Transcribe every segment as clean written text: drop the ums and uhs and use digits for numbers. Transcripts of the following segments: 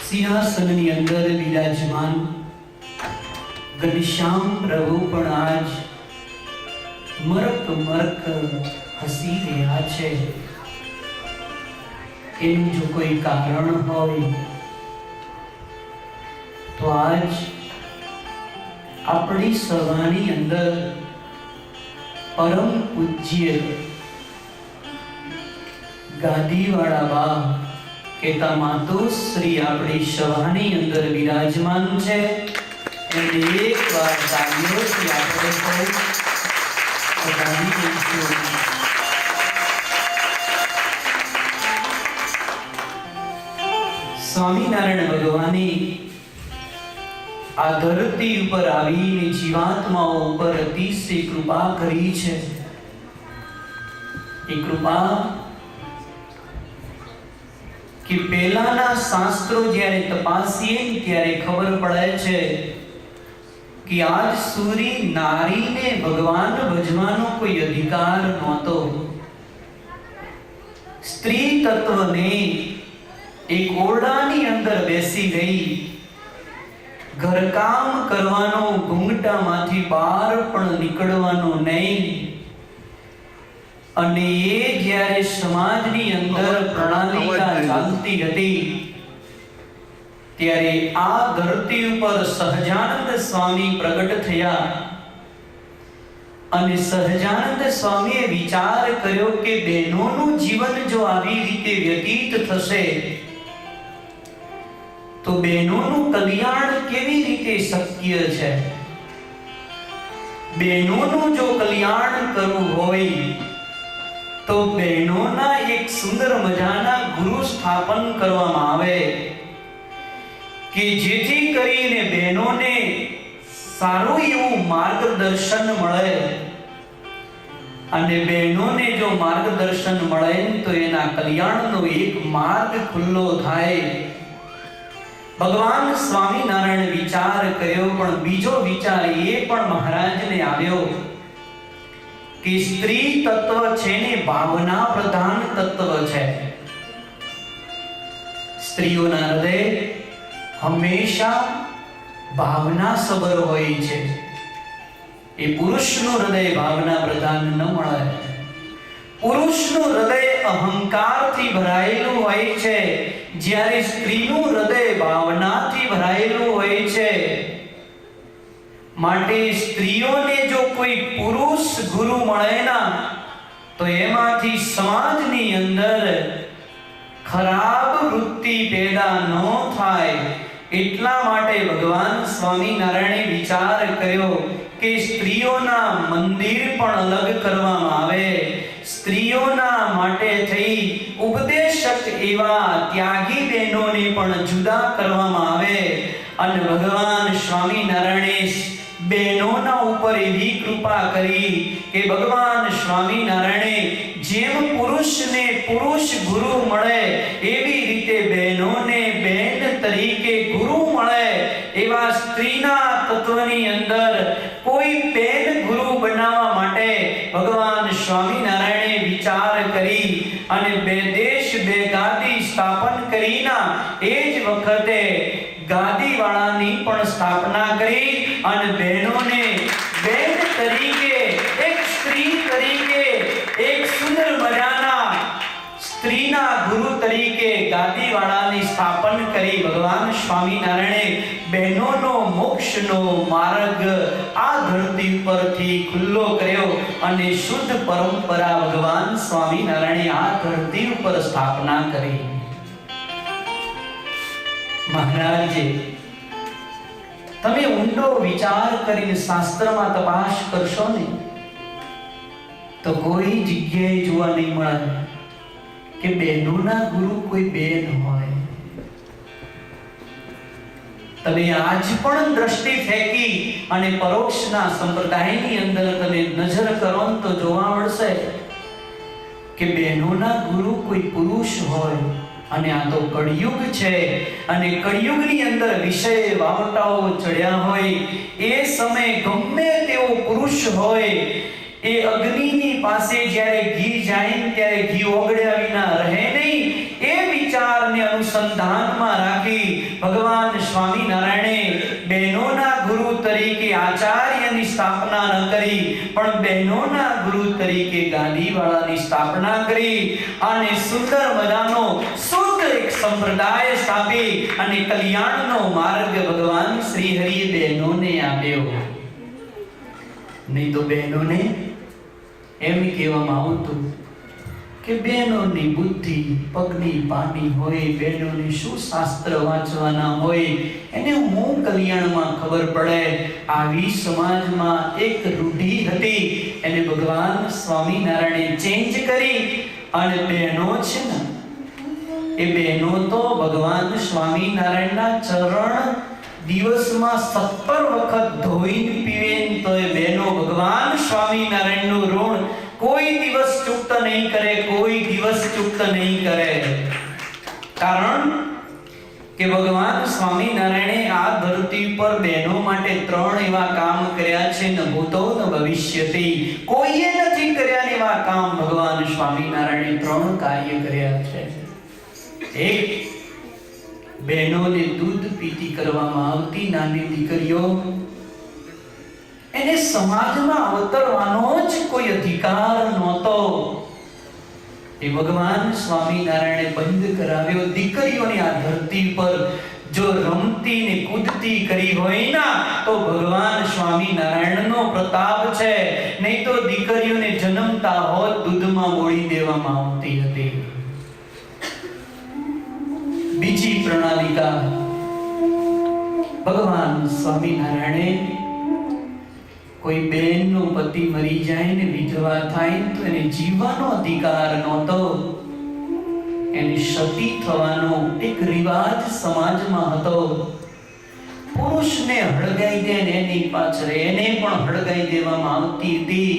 સિંહાસનની અંદર વિરાજમાન ઘનશ્યામ પ્રભુ પણ આજ મરક મરક હસી રહ્યા છે. એનું જો કોઈ કારણ હોય તો આજ આપણી સભાની અંદર પરમ પૂજ્ય ગાદીવાળા બા કેતા માતુશ્રી આપણી સભાની અંદર વિરાજમાન છે. એને એક વાર તાળીઓથી આપણે વધાવી દઈશું. સ્વામિનારાયણ ભગવાને આ ધરતી ઉપર આવીને જીવાત્માઓ ઉપર અતિશય કૃપા કરી છે. એ કૃપા કે પહેલાના શાસ્ત્રો જ્યારે તપાસીએ ત્યારે ખબર પડે છે કે આજ સુધી નારીને ભગવાન ભજવાનો કોઈ અધિકાર નહોતો. સ્ત્રી તત્વને એક ઓરડાની અંદર બેસી ગઈ, ઘરકામ કરવાનો, ઘૂંઘટામાંથી બહાર પણ નીકળવાનો નહીં. અને એ જ્યારે સમાજની અંદર પ્રણાલિકા ચાલતી હતી ત્યારે આ ધરતી ઉપર સહજાનંદ સ્વામી પ્રગટ થયા. અને સહજાનંદ સ્વામીએ વિચાર કર્યો કે બહેનોનું જીવન જો આવી રીતે વ્યતીત થશે તો બહેનોનું કલ્યાણ કેવી રીતે શક્ય છે? બહેનોનું જો કલ્યાણ કરવું હોય તો બહેનોના એક સુંદર મજાના ગુરુ સ્થાપન કરવામાં આવે કે જેથી કરીને બહેનોને સારું એવું માર્ગદર્શન મળે અને બહેનોને જો માર્ગદર્શન મળે તો એના કલ્યાણનો એક માર્ગ ખુલ્લો થાય. ભગવાન સ્વામિનારાયણ વિચાર કર્યો, પણ બીજો વિચાર એ પણ મહારાજને આવ્યો કે સ્ત્રી તત્વ છે ને ભાવના પ્રધાન તત્વ છે. સ્ત્રીઓના હૃદય હંમેશા ભાવના સભર હોય છે. એ પુરુષનું હૃદય ભાવના પ્રધાન ન મળે. પુરુષનું હૃદય અહંકારથી ભરાયેલું હોય છે, જ્યારે સ્ત્રીનું હૃદય ભાવનાથી ભરાયેલું હોય છે. માટે સ્ત્રીઓને જો કોઈ પુરુષ ગુરુ મળે ના, તો એમાંથી સમાજની અંદર ખરાબ વૃત્તિ પેદા ન થાય. એટલા માટે ભગવાન સ્વામિનારાયણે વિચાર કર્યો કે સ્ત્રીઓના મંદિર પણ અલગ કરવામાં આવે. સ્ત્રીઓના માટે થઈ ઉપદેશક એવા ત્યાગી બહેનોને પણ જુદા કરવામાં આવે. અને ભગવાન સ્વામિનારાયણે બહેનોના ઉપર એવી કૃપા કરી કે ભગવાન સ્વામિનારાયણે જેમ પુરુષને પુરુષ ગુરુ મળે, એવી રીતે બહેનોને બહેન તરીકે ગુરુ મળે. એવા સ્ત્રીના તત્વની અંદર કોઈ બહેન ગુરુ બનાવવા માટે ભગવાન સ્વામિનારાયણે વિચાર કરી અને બે દેશ બે ગાદી સ્થાપન કરીના એ જ વખતે ગાદીવાળાની પણ સ્થાપના કરી અને બહેનોને બહેન તરીકે, એક સ્ત્રી તરીકે, એક સુંદર મજાના સ્ત્રીના ગુરુ તરીકે ગાદીવાળાની સ્થાપન કરી. ભગવાન સ્વામિનારાયણે બહેનોનો મોક્ષનો માર્ગ આ ધરતી પરથી ખુલ્લો કર્યો અને શુદ્ધ પરંપરા ભગવાન સ્વામિનારાયણે આ ધરતી ઉપર સ્થાપના કરી. મહારાજે તમે ઊંડો વિચાર કરીને શાસ્ત્રમાં તપાસ કરશો ને, તો કોઈ જગ્યાએ જોવા નહીં મળે કે બહેનોના ગુરુ કોઈ બેન હોય. તમે આજ પણ દ્રષ્ટિ ફેંકી અને પરોક્ષના સંપ્રદાયની અંદર તમે નજર કરો તો જોવા મળશે કે બહેનોના ગુરુ કોઈ પુરુષ હોય. અને આ તો કળિયુગ છે, અને કળિયુગની અંદર વિષય વાવટાઓ ચડ્યા હોય. એ સમય ગમે તેવો પુરુષ હોય, એ અગ્નિની પાસે જ્યારે ઘી જાય ત્યારે ઘી ઓગળ્યા વિના રહે નહીં. એ વિચારને અનુસંધાનમાં રાખી ભગવાન સ્વામિનારાયણે બહેનોના ગુરુ તરીકે આચાર્યની સ્થાપના ન કરી, પણ બહેનોના ગુરુ તરીકે ગાદીવાળાની સ્થાપના કરી અને સુંદર મજાનો શુદ્ધ એક સંપ્રદાય સ્થાપી અને કલ્યાણનો માર્ગ ભગવાન શ્રી હરિએ બહેનોને આપ્યો. નહીં તો બહેનોને એમ કહેવામાં આવતું કે બહેનોની બુદ્ધિ પગની પાની હોય, બહેનોને શું શાસ્ત્ર વાંચવાના હોય, એને હું કલ્યાણમાં ખબર પડે. આવી સમાજમાં એક રૂઢિ હતી, એને ભગવાન સ્વામિનારાયણે ચેન્જ કરી. અને બહેનો છે ને, એ બહેનો તો ભગવાન સ્વામિનારાયણના ચરણ દિવસમાં 17 વખત ધોઈને પીવે તો એ બહેનો ભગવાન સ્વામિનારાયણનું ઋણ કોઈ દિવસ ચૂકત નહીં કરે, કોઈ દિવસ ચૂકત નહીં કરે. કારણ કે ભગવાન સ્વામિનારાયણે આ ધરતી પર બહેનો માટે 3 એવા કામ કર્યા છે, ન ભૂતો ન ભવિષ્યતિ. કોઈએ નથી કર્યા એવા કામ ભગવાન સ્વામિનારાયણે 3 કાર્ય કર્યા છે. એક, બહેનોને દૂધ પીતી કરવામાં આવતી નાની દીકરીઓ, એને સમાજમાં અવતરવાનો જ કોઈ અધિકાર નહોતો. એ ભગવાન સ્વામિનારાયણે બંધ કરાવ્યો. દીકરીઓની આ ધરતી પર જો રમતી ને કૂદતી કરી હોય ના, તો ભગવાન સ્વામિનારાયણનો પ્રતાપ છે. નહીં તો દીકરીઓને જન્મતા હોત દૂધમાં બોળી દેવામાં આવતી હતી. બીજી પ્રણાલિકા, ભગવાન સ્વામિનારાયણે કોઈ બહેનનો પતિ મરી જાય ને વિધવા થાય તો એને જીવવાનો અધિકાર નહોતો. એને સતી થવાનો એક રિવાજ સમાજમાં હતો. પુરુષને હળગાઈ દે ને એની પાછળ એને પણ હળગાઈ દેવામાં આવતી હતી.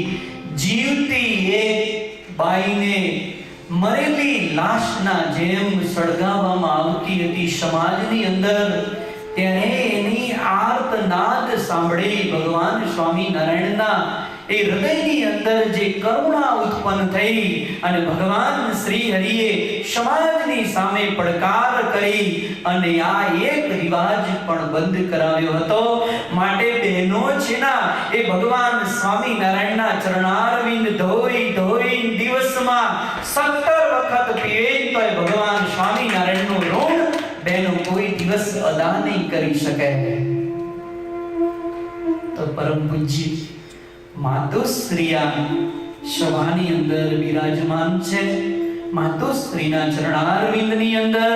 જીવતી એક બાઈને મરેલી લાશના જેમ સળગાવવામાં આવતી હતી સમાજની અંદર, ત્યારે એની આર્તનાદ સાંભળી ભગવાન સ્વામિનારાયણના એ હૃદયની અંદર જે કરુણા ઉત્પન્ન થઈ અને ભગવાન શ્રી હરિએ સમાજની સામે પડકાર કરી અને આ એક રિવાજ પણ બંધ કરાવ્યો હતો. માટે બહેનો છે ના, એ ભગવાન સ્વામિનારાયણના ચરણારવિંદ ધોઈ ધોઈ દિવસમાં 17 વખત પીવે તો એ ભગવાન સ્વામિનારાયણનું ઋણ બહેનો કોઈ દિવસ અદા નહીં કરી શકે. તો પરમ પૂજ્ય માતુશ્રીયા સભાની અંદર બિરાજમાન છે. માતુશ્રીના ચરણારવિંદની અંદર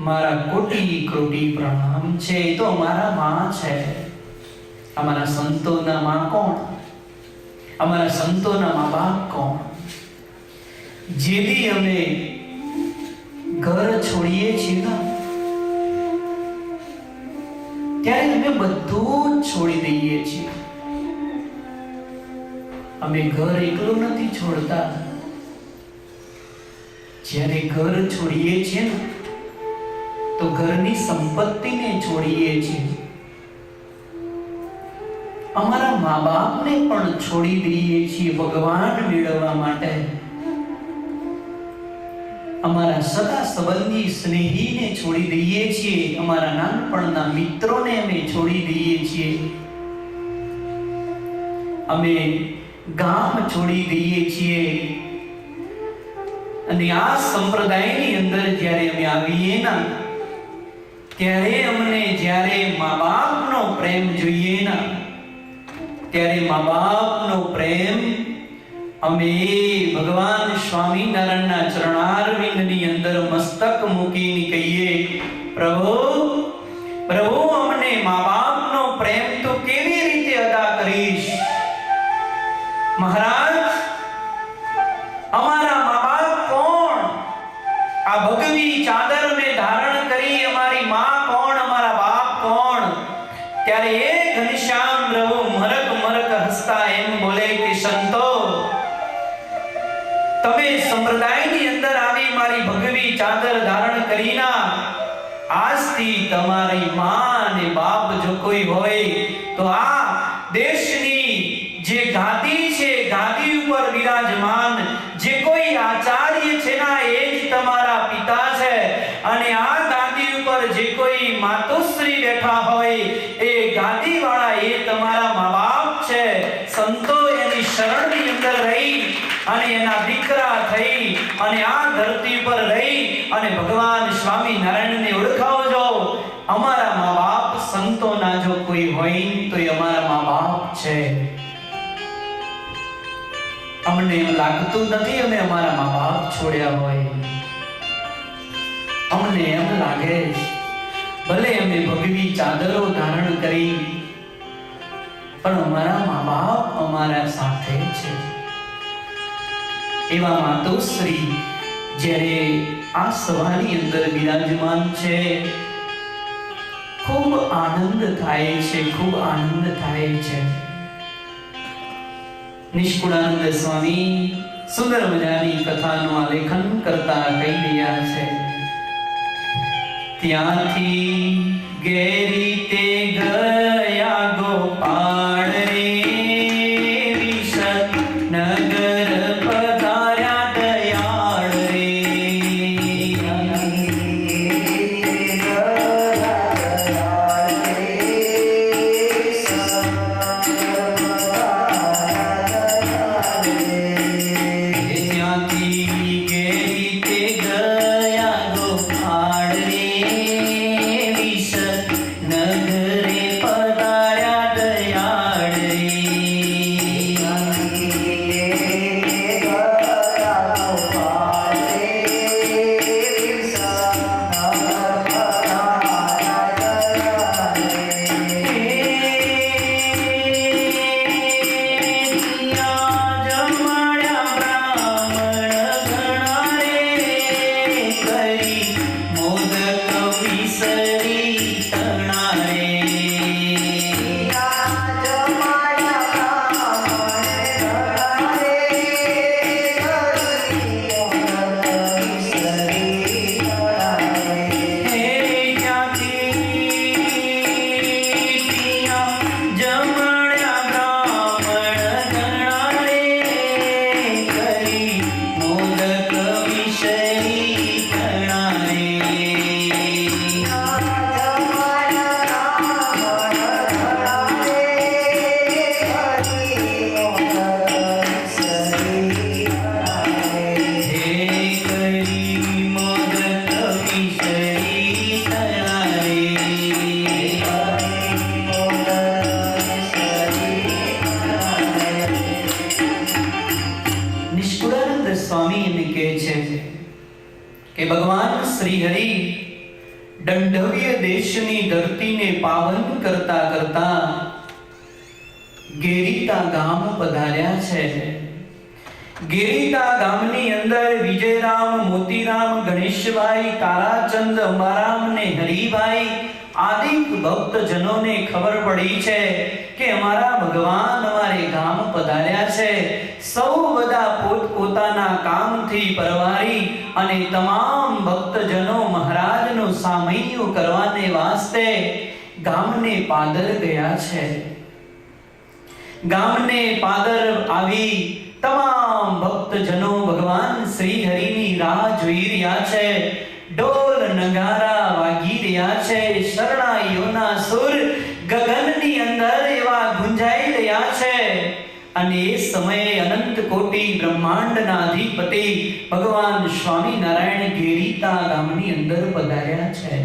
મારા કોટી કોટી પ્રણામ છે. એ તો અમારા માં છે. અમારા સંતોના માં કોણ? અમારા સંતોના મા બાપ કોણ? જેથી અમે ઘર છોડીએ છીએ ને, ત્યારે અમે બધું જ છોડી દઈએ છીએ. અમે ઘર એકલું નથી છોડતા. જ્યારે ઘર છોડીએ છીએ ને, તો ઘરની સંપત્તિને છોડીએ છીએ. અમારા મા બાપને પણ છોડી દઈએ છીએ ભગવાન મેળવવા માટે. અમારા સગા સંબંધી સ્નેહીને છોડી દઈએ છીએ. અમારા નાનપણના મિત્રોને અમે છોડી દઈએ છીએ. અમે ગામ છોડી દઈએ છીએ. અને આ સંપ્રદાયની અંદર જ્યારે અમે આવીએ ના, ત્યારે અમને જ્યારે મા બાપનો પ્રેમ જોઈએ ના, ત્યારે મા બાપનો પ્રેમ અમે ભગવાન સ્વામિનારાયણના ચરણારવિંદની અંદર મસ્તક મૂકીને કહીએ, પ્રભુ પ્રભુ અમને મા બાપનો પ્રેમ તો કેવી રીતે અદા કરીશ? મહારાજ, અમારા મા બાપ કોણ? આ ભગવી ચાદર મેં ધારણ કરી અમારી માં કોણ, અમારા બાપ કોણ? ત્યારે એ ઘનશ્યામ પ્રભુ મરક મરક હસતા એમ બોલે કે સંતો, તમે સંપ્રદાયની અંદર આવી મારી ભગવી ચાદર ધારણ કરીના, આજથી તમારી માં અને બાપ જો કોઈ હોય તો આ દેશની જે ગાદી છે, ગાદી ઉપર વિરાજમાન જે કોઈ આચાર્ય છે ના, એ જ તમારા પિતા છે. અને આ ગાદી ઉપર જે કોઈ માતુશ્રી બેઠા હોય, એ ગાદી વાળા એ તમારા મા બાપ છે. સંતો એની શરણની અંદર રહી અને એના દીકરા થઈ અને આ ધરતી પર રહી અને ભગવાન સ્વામિનારાયણને ઓળખાવજો. અમારા મા બાપ સંતોના જો કોઈ હોય તો એ અમારા મા બાપ છે. અમને એમ લાગતું નથી અમે અમારા મા બાપ છોડ્યા હોય. અમને એમ લાગે ભલે અમે ભગવી ચાદરો ધારણ કરી, પણ અમારા મા બાપ અમારા સાથે છે. એવા માતુશ્રી જ્યારે આ સભાની અંદર બિરાજમાન છે, ખૂબ આનંદ થાય છે, ખૂબ આનંદ થાય છે. નિષ્કુળાનંદ સ્વામી સુંદર મજાની કથાનું આલેખન કરતા કહી રહ્યા છે, ત્યાંથી ગેરી તે ગયા ગોપાળ રે, વિશદ નગર પધાર્યા દયાળ રે. Yeah. સ્વામી એમ કહે છે કે ભગવાન શ્રી હરિ દંડવ્ય દેશની ધરતીને પાવન કરતા કરતા ગેરીતા ગામ પધાર્યા છે. ગેરીતા ગામની અંદર વિજયરામ, મોતીરામ, ગણેશભાઈ, તારાચંદ, અંબારામ ને હરિભાઈ આદિ ભક્તજનોને ખબર પડી છે કે અમારા ભગવાન અમારે ગામ પધાર્યા છે. સૌ બધા પોતપોતાના કામથી પરવારી અને તમામ ભક્તજનો મહારાજનું સામૈયું કરવાને વાસ્તે ગામને પાદર ગયા છે. ગામને પાદર આવી તમામ ભક્તજનો ભગવાન શ્રી હરિની રાહ જોઈ રહ્યા છે. ઢોલ નગારા વાગી રહ્યા છે. શરણાઈઓના સુર ગગનની અંદર એવા ગુંજાઈ રહ્યા છે. અને એ સમયે અનંત કોટી બ્રહ્માંડના અધિપતિ ભગવાન સ્વામિનારાયણ ગેરીતા ગામની અંદર પધાર્યા છે.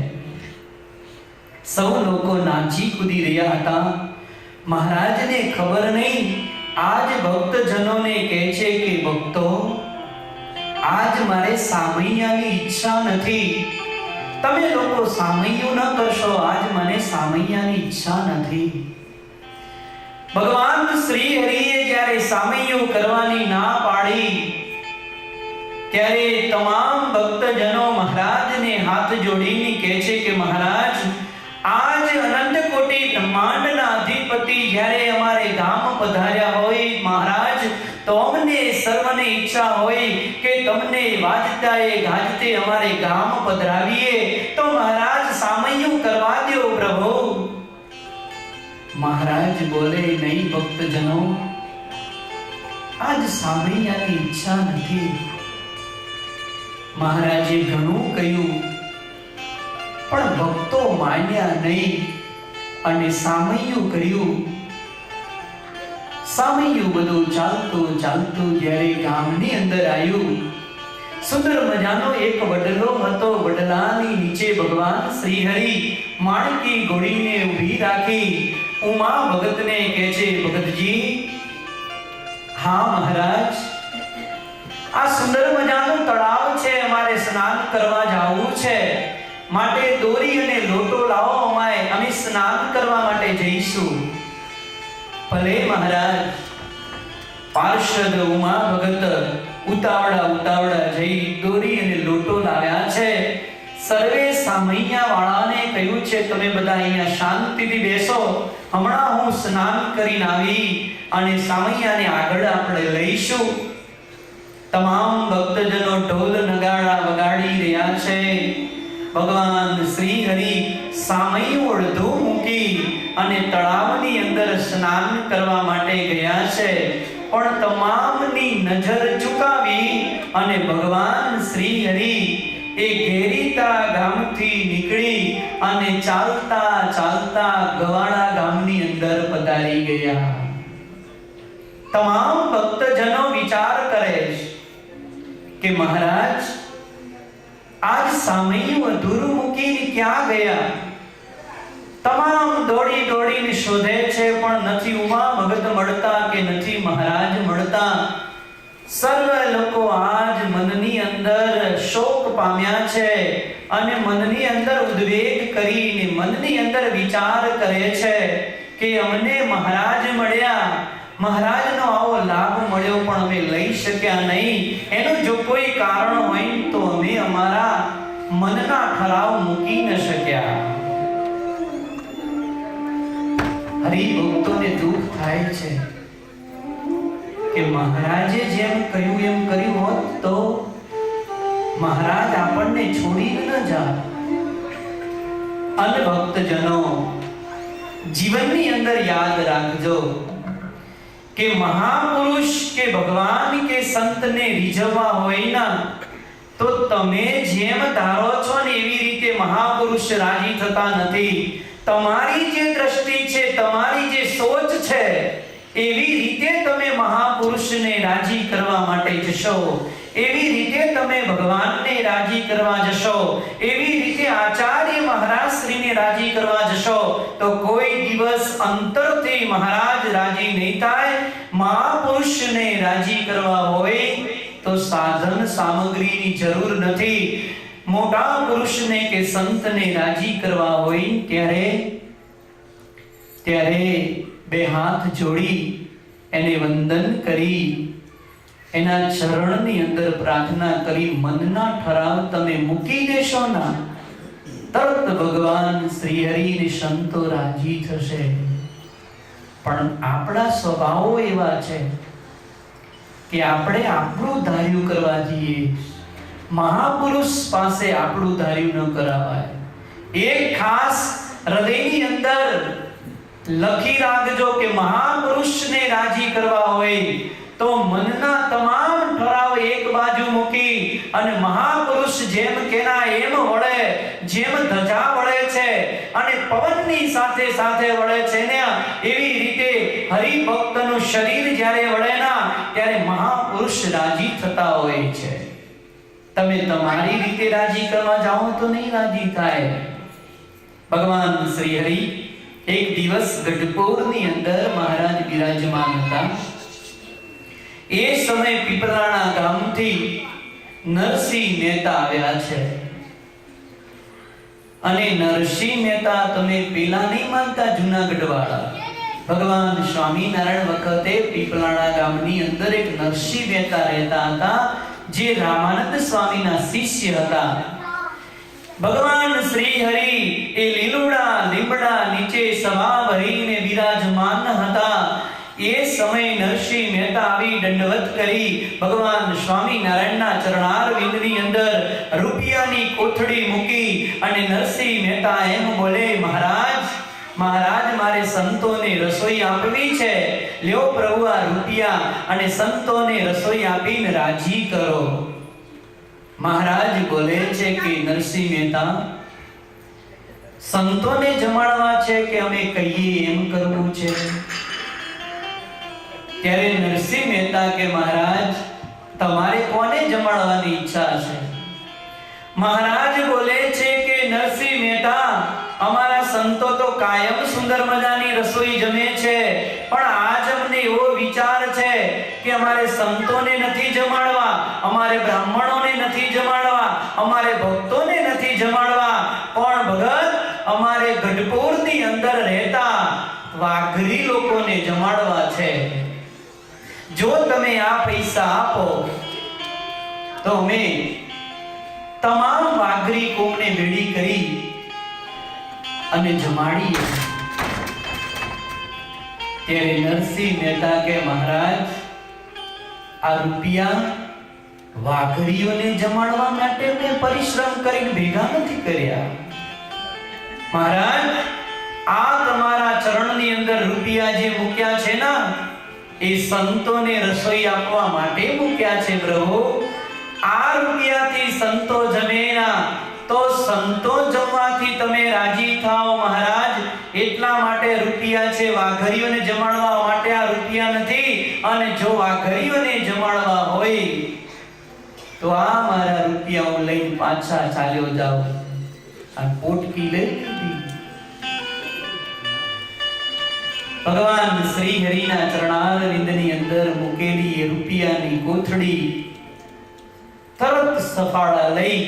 સૌ લોકો નાચી કૂદી રહ્યા હતા. મહારાજને ખબર નહીં. આજ ભક્તજનોને કહે છે કે ભક્તો, આજ મારે સામૈયાની ઈચ્છા નથી. તમે લોકો સામૈયું ન કરશો. આજ મને સામૈયાની ઈચ્છા નથી. ભગવાન શ્રી હરિએ જ્યારે સામૈયું કરવાની ના પાડી ત્યારે તમામ ભક્તજનો મહારાજને હાથ જોડીને કહે છે કે મહારાજ, આજ અનંત કોટી બ્રહ્માંડના અધિપતિ જ્યારે અમારે ગામ પધાર્યા હોય મહારાજ, તો અમને સર્વને ઈચ્છા હોય કે તમને વાજતાએ ગાજતે અમારે ગામ પધરાવીએ, તો મહારાજ સામૈયું કરવા દો પ્રભુ. મહારાજ બોલે, નહીં ભક્તજનો, આજ સામૈયાની ઈચ્છા નથી. મહારાજે ઘણું કહ્યું પણ ભક્તો માન્યા નહીં અને સામૈયું કર્યું. સામૈયું બધું ચાલતું ચાલતું જ્યારે ગામની અંદર આવ્યું, સુંદર મજાનો એક વડલો હતો. વડલાની નીચે ભગવાન શ્રી હરિ માણકી ઘોડીને ઊભી રાખી ઉમા ભગતને કહે છે, ભગતજી, હા મહારાજ, આ સુંદર મજાનું તળાવ છે, અમારે સ્નાન કરવા જવું છે, માટે દોરી અને લોટો લાવો, અમે સ્નાન કરવા માટે જઈશું. ભલે મહારાજ. પાર્ષદ ઉમા ભગત ઉતાવળા જઈ દોરી અને લોટો લાવ્યા છે. સર્વે સામૈયા વાળાને કહ્યું છે, તમે બધા અહીંયા શાંતિથી બેસો, હમણાં હું સ્નાન કરીને આવી અને સામૈયાને આગળ આપણે લઈશું. તમામ ભક્તજનો ઢોલ નગાડા વગાડી રહ્યા છે. ભગવાન શ્રી હરિ સામૈયું અડધું મૂકી અને તળાવની અંદર સ્નાન કરવા માટે ગયા છે. પણ તમામની નજર ચૂકાવી અને ભગવાન શ્રી હરિ એ ગેરીતા ગામથી નીકળી અને ચાલતા ચાલતા ગવાડા ગામની અંદર પધારી ગયા. તમામ ભક્તજનો વિચાર કરે કે મહારાજ, આજ સામૈયું અધૂરું મૂકીને ક્યાં ગયા? તમામ દોડીને શોધે છે પણ નથી ઉમા ભગત મળતા કે નથી મહારાજ મળતા. સર્વ લોકો આજ મનની અંદર શોક પામ્યા છે અને મનની અંદર ઉદ્વેગ કરીને મનની અંદર વિચાર કરે છે કે અમને મહારાજ મળ્યા, મહારાજનો આવો લાભ મળ્યો પણ અમે લઈ શક્યા નહીં. એનું જો કોઈ કારણ હોય તો અમે અમારા મનના ઠરાવ મૂકી ન શક્યા. હરિભક્તોને દુઃખ થાય છે કે મહારાજે જેમ કહ્યું એમ કર્યું હોત તો મહારાજ આપણને છોડી ન જાત. અનભક્તજનો, જીવનની અંદર યાદ રાખજો કે મહાપુરુષ કે ભગવાન કે સંતને રીઝવવા હોય ના તો તમે જેમ ધારો છો ને એવી રીતે મહાપુરુષ રાજી થતા નથી. તમારી જે દ્રષ્ટિ છે, તમારી જે સોચ છે, એવી રીતે તમે મહાપુરુષને રાજી કરવા માટે જશો, એવી રીતે તમે ભગવાનને રાજી કરવા જશો, એવી રીતે આચાર્ય મહારાજ શ્રીને રાજી કરવા જશો તો કોઈ દિવસ અંતરથી મહારાજ રાજી નહીં થાય. મહાપુરુષને રાજી કરવા હોય તો સાધન સામગ્રીની જરૂર નથી. મોટા પુરુષને કે સંતને રાજી કરવા હોય ત્યારે બે હાથ જોડી એને વંદન કરી એના ચરણની અંદર પ્રાર્થના કરી મનના ઠરાવ તમે મૂકી દેશો ના, તરત ભગવાન શ્રી હરિ ને સંતો રાજી થશે. પણ આપણા સ્વભાવો એવા છે કે આપણે આપણું ધાર્યું કરવા જઈએ. મહાપુરુષ પાસે આપણું ધાર્યું ન કરાવાય. એક ખાસ હૃદયની અંદર લખી રાખજો કે મહાપુરુષને રાજી કરવા હોય તો મનના તમામ ઠરાવ એક બાજુ મૂકી અને મહાપુરુષ જેમ કેના એમ વળે, જેમ ધજા વળે છે અને પવનની સાથે સાથે વળે છે ને એવી રીતે હરિભક્તનું શરીર જ્યારે વળે ના ત્યારે મહાપુરુષ રાજી થતા હોય છે. તમે તમારી રીતે રાજી કરવા જાઓ તો નહીં રાજી થાય. ભગવાન શ્રી હરિ એક દિવસ ગઢપુરની અંદર મહારાજ બિરાજમાન હતા. એ સમય પીપળાણા ગામથી નરસિંહ મહેતા આવ્યા છે. અને નરસિંહ મહેતા તમે પેલા નહીં માનતા, જૂનાગઢ વાળા. ભગવાન સ્વામિનારાયણ વખતે પીપળાણા ગામની અંદર એક નરસિંહ મહેતા રહેતા હતા, જે રામાનંદ સ્વામીના શિષ્ય હતા. ભગવાન શ્રી હરિ એ લીલુડા લીમડા નીચે સભા ભરીને બિરાજમાન હતા. એ સમય નરસિંહ મહેતા આવી દંડવત કરી ભગવાન સ્વામિનારાયણના ચરણારવિંદની અંદર રૂપિયાની કોથળી મૂકી અને નરસિંહ મહેતા એમ બોલે, મહારાજ મારે સંતોને રસોઈ આપવી છે, લ્યો પ્રભુ આ રૂપિયા અને સંતોને રસોઈ આપીને રાજી કરો. મહારાજ બોલે છે કે નરસિંહ મહેતા, સંતોને જમાડવા છે કે અમે કહીએ એમ કરવું છે? ત્યારે નરસિંહ મહેતા કે મહારાજ તમારે કોને જમાડવાની ઈચ્છા છે? મહારાજ બોલે છે કે નરસિંહ મહેતા, અમારા સંતો તો કાયમ સુંદર મજાની રસોઈ જમે છે, પણ આજ અમને એવો વિચાર છે કે અમારે સંતોને નથી જમાડવા, અમારે બ્રાહ્મણોને નથી જમાડવા, અમારે ભક્તોને નથી જમાડવા, પણ ભગત અમારે ગઢપુરની અંદર રહેતા વાઘરી લોકોને જમાડવા છે. જો તમે આ પૈસા આપો તો અમે તમામ વાઘરી કોમને ભેળી કરી અને જમાડીએ. ત્યારે નરસિંહ મહેતા કે મહારાજ આ રૂપિયા વાઘરીઓને જમાડવા માટે મેં પરિશ્રમ કરીને ભેગા નથી કર્યા. મહારાજ આ તમારા ચરણની અંદર રૂપિયા જે મૂક્યા છે ને એ સંતોને રસોઈ આપવા માટે મૂક્યા છે પ્રભુ. આ રૂપિયાથી સંતો જમેના તો સંતો જમવાથી તમે રાજી થાઓ મહારાજ, એટલા માટે રૂપિયા છે. વાઘરીઓને જમાડવા માટે આ રૂપિયા નથી. અને જો વાઘરીઓને જમાડવા હોય તો આ મારા રૂપિયા હું લઈને પાછા ચાલ્યો જાઉં. આ પોટકી લઈ લીધી. ભગવાન શ્રી હરિના ચરણારવિંદની અંદર મૂકેલી એ રૂપિયાની કોથળી તરત સફાળા લઈ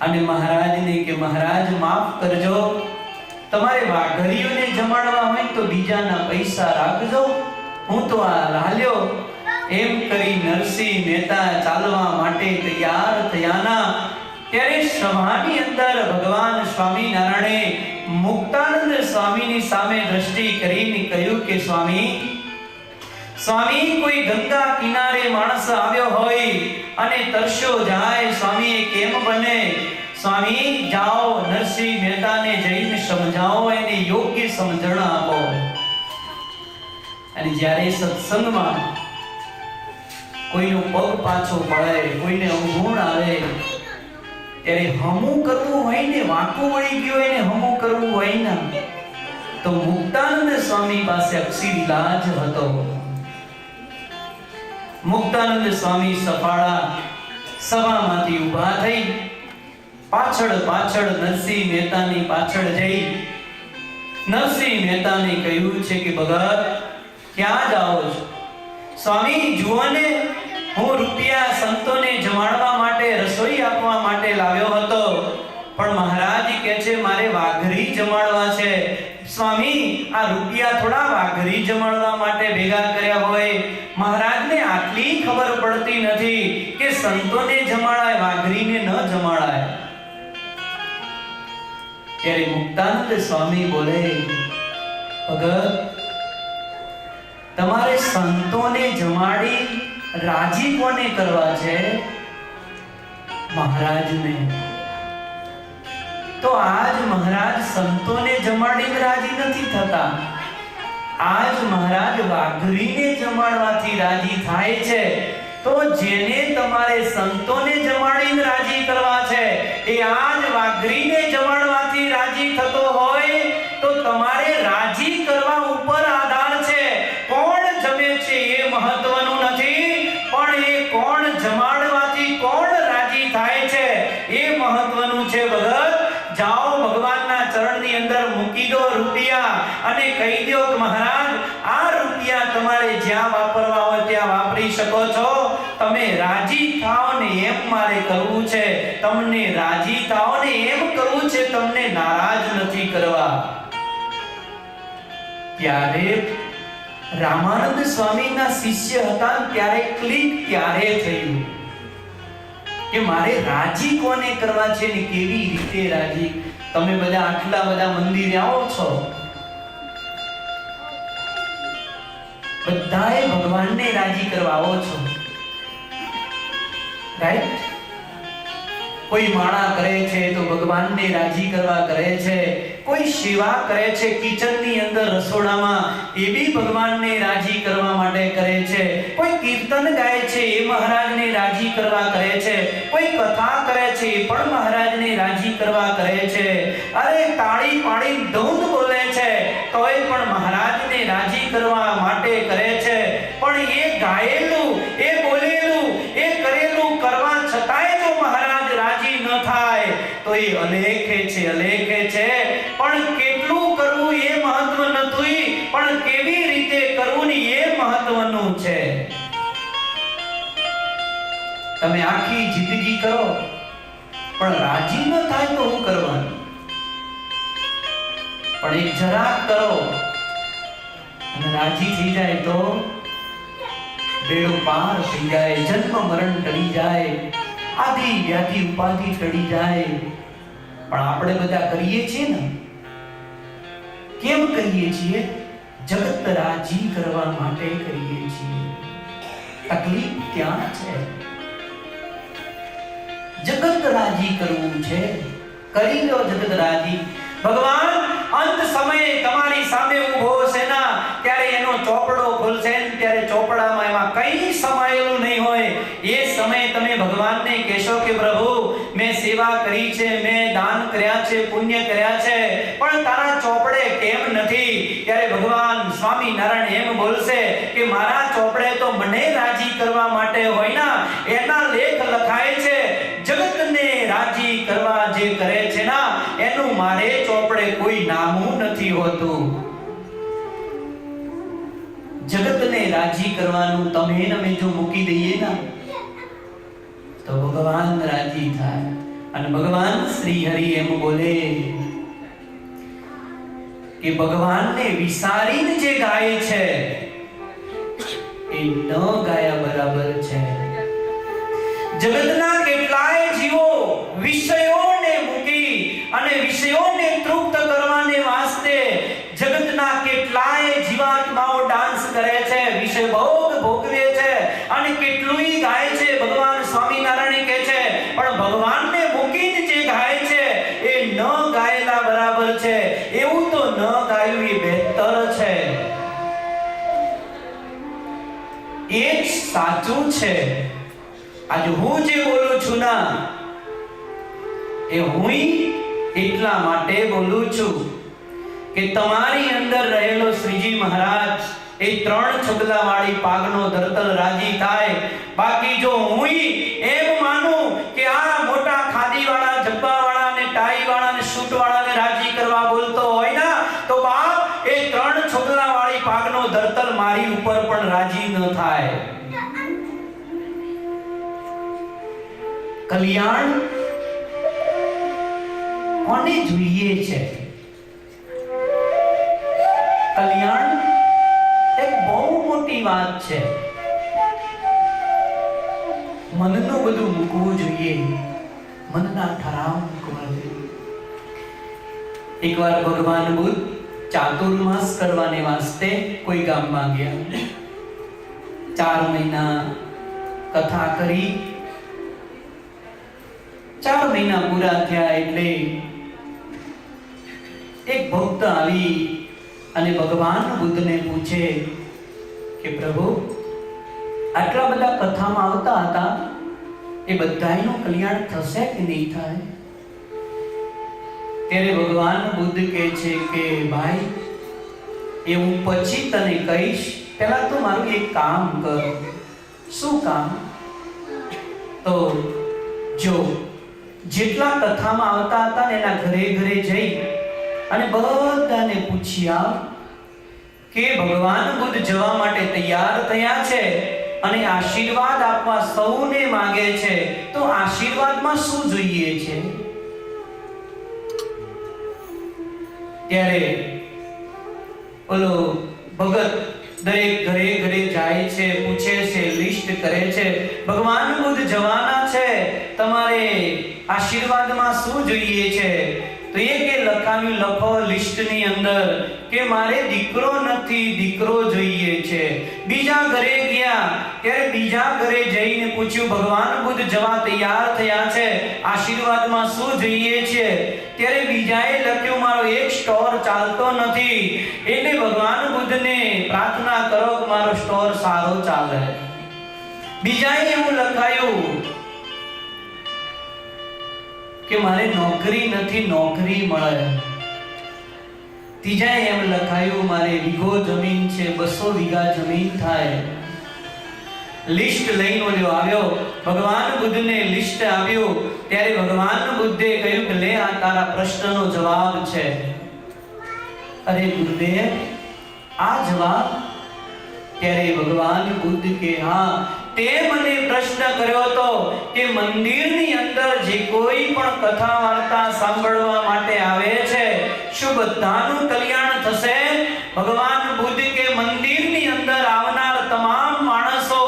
અને મહારાજને કે મહારાજ માફ કરજો, તમારે વાઘરીઓને જમાડવા હોય તો બીજાના પૈસા રાખજો, હું તો આ લાલ્યો. એમ કરી નરસિંહ મહેતા ચાલવા માટે તૈયાર થયાના ત્યારે સભાની અંદર ભગવાન સ્વામિનારાયણે મુક્તાનંદ સ્વામીની સામે દ્રષ્ટિ કરીને કહ્યું કે સ્વામી કોઈ ગંગા કિનારે માણસ આવ્યો હોય અને તરસ્યો જાય, સ્વામી એ કેમ બને? સ્વામી જાઓ નરસિંહ મહેતાને જઈને સમજાવો, એને યોગ્ય સમજણ આપો. અને જ્યારે સત્સંગમાં કોઈનો પગ પાછો પડે, કોઈને અવગુણ આવે, ત્યારે હમું કરવું હોય ને, વાંકું વળી ગયું હોય ને હમું કરવું હોય ને, તો મુક્તાનંદ સ્વામી પાસે અક્ષી ઇલાજ હતો. મુક્તાનંદ સ્વામી સફાળા સભામાંથી ઊભા થઈ પાછળ નરસિંહ મહેતાની પાછળ જઈ નરસિંહ મહેતાને કહ્યું છે કે ભગત ક્યાં જાઓ છો? સ્વામી જુઓ ને હું રૂપિયા સંતોને જમાડવા માટે, રસોઈ આપવા માટે લાવ્યો હતો, પણ મહારાજ કહે છે મારે વાઘરી જમાડવા છે. સ્વામી, આ રૂપિયા થોડા વાઘરી જમાડવા માટે ભેગા કર્યા હોય. મહારાજને આટલી ખબર પડતી નથી કે સંતોને જમાડાય, વાઘરીને ન જમાડાય. ત્યારે મુક્તાનંદ સ્વામી બોલે, ભગત, તમારે સંતોને જમાડી રાજી કોને કરવા છે? મહારાજને. તો આજ મહારાજ સંતોને જમાડીને રાજી નથી થતા, આજ મહારાજ વાઘરીને જમાડવાથી રાજી થાય છે. તો જેને તમારે સંતોને જમાડીને રાજી કરવા છે, એ આજ વાઘરીને જમાડવાથી રાજી થતો હોય તો તમારે રાજી કરવા ઉપર આધાર છે. કોણ જમે છે એ મહત્વનું નથી, પણ એ કોણ જમાડવાથી કોણ રાજી થાય છે એ મહત્વનું છે. ભગત, જાઓ ભગવાનના ચરણની અંદર મૂકી દો રૂપિયા અને કહી દો કે મહારાજ, આ રૂપિયા તમારે જ્યાં વાપરવા હોય ત્યાં વાપરી શકો છો. તમે રાજી થાઓ ને એમ મારે કરવું છે, તમને રાજી થાઓ ને એમ કરવું છે, તમને નારાજ નથી કરવા. ત્યારે રામાનંદ સ્વામીના શિષ્ય હતા, ત્યારે ક્લિક ત્યારે થયું કે મારે રાજી કોને કરવા છે ને કેવી રીતે રાજી. તમે બધા આટલા બધા મંદિરે આવો છો, બધાએ ભગવાનને રાજી કરવા આવો છો, રાઈટ? કોઈ માળા કરે છે તો ભગવાનને રાજી કરવા કરે છે, કોઈ સેવા કરે છે કિચનની અંદર, રસોડામાં, એ બી ભગવાનને રાજી કરવા માટે કરે છે, કોઈ કીર્તન ગાય છે એ મહારાજને રાજી કરવા કરે છે, કોઈ કથા કરે છે એ પણ મહારાજને રાજી કરવા કરે છે. અરે તાળી પાડી ધૂન બોલે છે તોય પણ મહારાજને રાજી કરવા માટે કરે છે. પણ એ ગાયેલું, એ બોલેલું, એ કરેલું કરવા છતાંય જો મહારાજ રાજી ન થાય તો એ અલેખે છે, અલેખે છે. પણ કેટલું કરવું એ મહત્વ નથી, પણ કેવી રીતે કરવું ને એ મહત્વનું છે. તમે આખી જિંદગી કરો પણ રાજી ન થાય તો શું કરવાનું? પણ એક જરાક કરો અને રાજી થઈ જાય તો બેડો પાર થઈ જાય, જન્મ મરણ ટળી જાય, આદિ વ્યાધિ ઉપાધિ ટળી જાય. પણ આપણે બધા કરીએ છીએ ને, કેમ કરીએ છીએ? જગત રાજી કરવા માટે કરીએ છીએ. તકલીફ ત્યાં છે. જગત રાજી કરવું છે, કરી લો જગત રાજી. ભગવાન અંત સમયે તમારી સામે ઊભો છે ના, ત્યારે એનો ચોપડો ખોલશે ને ત્યારે ચોપડામાં એમાં કંઈ સમાયેલું નહીં હોય. એ સમયે તમે ભગવાનને કહેશો કે પ્રભુ, મેં સેવા કરી છે, મેં દાન કર્યા છે, પુણ્ય કર્યા છે, પણ તારા ચોપડે કેમ નથી? ત્યારે ભગવાન સ્વામિનારાયણ એમ બોલશે કે મારા ચોપડે તો મને રાજી કરવા માટે હોય ના, એના લેખ લખાય છે. જગતને રાજી કરવા જે કરે છે ના, એનું મારે ચોપડે કોઈ નામું નથી હોતું. જગતને રાજી કરવાનું તમે ને અમે જો મૂકી દઈએ ના, તો ભગવાન રાજી થાય. અને ભગવાન શ્રી હરિ એમ બોલે કે ભગવાનને વિસારીને જે ગાય છે એ ન ગાયા બરાબર છે. જગતના કેટલાય જીવો વિષયોને મૂકી અને વિષયોને તૃપ્ત કરવાને વાસ્તે જગતના કેટલાય જીવાત્માઓ ડાન્સ કરે છે, વિષય ભોગ ભોગવે છે અને કેટલુંય ગાય છે. ભગવાન સ્વામિનારાયણ કહે છે પણ ભગવાનને મૂકીને જે ગાય છે એ ન ગાયેલા બરાબર છે. એવું તો ન ગાયું એ બહેતર છે. એ જ સાચું છે. આજે હું જે બોલું છું ના, એ હું એટલા માટે બોલું છું કે તમારી અંદર રહેલો શ્રીજી મહારાજ એ 3 છગલા વાળી પાગનો ધરતલ રાજી થાય. બાકી જો હું એમ માનું કે આ મોટા ખાદી વાળા, જબ્બા વાળા ને ટાઈ વાળા ને સૂટ વાળા ને રાજી કરવા બોલતો હોય ના, તો બાપ એ 3 છગલા વાળી પાગનો ધરતલ મારી ઉપર પણ રાજી ન થાય. કલ્યાણ કોને જોઈએ છે? કલ્યાણ એક બહુ મોટી વાત છે. મનનું બધું મૂકવું જોઈએ, મનના ઠરાવ મૂકવા જોઈએ. એકવાર ભગવાન બુદ્ધ ચાતુર્માસ કરવાને વાસ્તે કોઈ ગામમાં ગયા. 4 મહિના કથા કરી. 4 મહિના પૂરા થયા એટલે એક ભક્ત આવી અને ભગવાન બુદ્ધને પૂછે કે પ્રભુ, આટલા બધા કથામાં આવતા હતા, એ બધાયનું કલ્યાણ થશે કે નહીં થાય? ત્યારે ભગવાન બુદ્ધ કહે છે કે ભાઈ, એ હું પછી તને કહીશ, પહેલા તો મારું એક કામ કર. શું કામ? તો જો જેટલા કથામાં આવતા હતા ને એના ઘરે ઘરે જઈ અને બધાને પૂછ્યા કે ભગવાન બુદ્ધ જવા માટે તૈયાર થયા છે અને આશીર્વાદ આપવા સૌને માંગે છે, તો આશીર્વાદમાં શું જોઈએ છે? ત્યારે ઓલો ભગત દરેક ઘરે ઘરે જાય છે, પૂછે છે, લિસ્ટ કરે છે. ભગવાન બુદ્ધ જવાના છે, તમારે આશીર્વાદમાં શું જોઈએ છે? તો એ કે લખાવ્યું, લખો લિસ્ટની અંદર કે મારે દીકરો નથી, દીકરો જોઈએ છે. બીજા ઘરે ગયા ત્યારે બીજા ઘરે જઈને પૂછ્યું, ભગવાન બુદ્ધ જવા તૈયાર થયા છે, આશીર્વાદમાં શું જોઈએ છે? ત્યારે બીજાએ લખ્યું, મારો એક સ્ટોર ચાલતો નથી, એટલે ભગવાન બુદ્ધને પ્રાર્થના કરો કે મારો સ્ટોર સારો ચાલે. બીજાએ એવું લખાયું કે મારે નોકરી નથી, નોકરી મળે. ત્રીજાએ એમ લખાયું, મારે વીઘો જમીન છે, 200 વીઘા જમીન થાય. લિસ્ટ લઈને ઓલો આવ્યો, ભગવાન બુદ્ધને લિસ્ટ આપ્યું. ત્યારે ભગવાન બુદ્ધે કહ્યું કે લે, આ તારા પ્રશ્નનો જવાબ છે. અરે ગુરુદેવ, આ જવાબ? ત્યારે ભગવાન બુદ્ધ કે હા, તે મને પ્રશ્ન કર્યો હતો કે મંદિરની અંદર જે કોઈ પણ કથા વાર્તા સાંભળવા માટે આવે છે, શું બધાનું કલ્યાણ થશે? ભગવાન બુદ્ધ કે મંદિરની અંદર આવનાર તમામ માણસો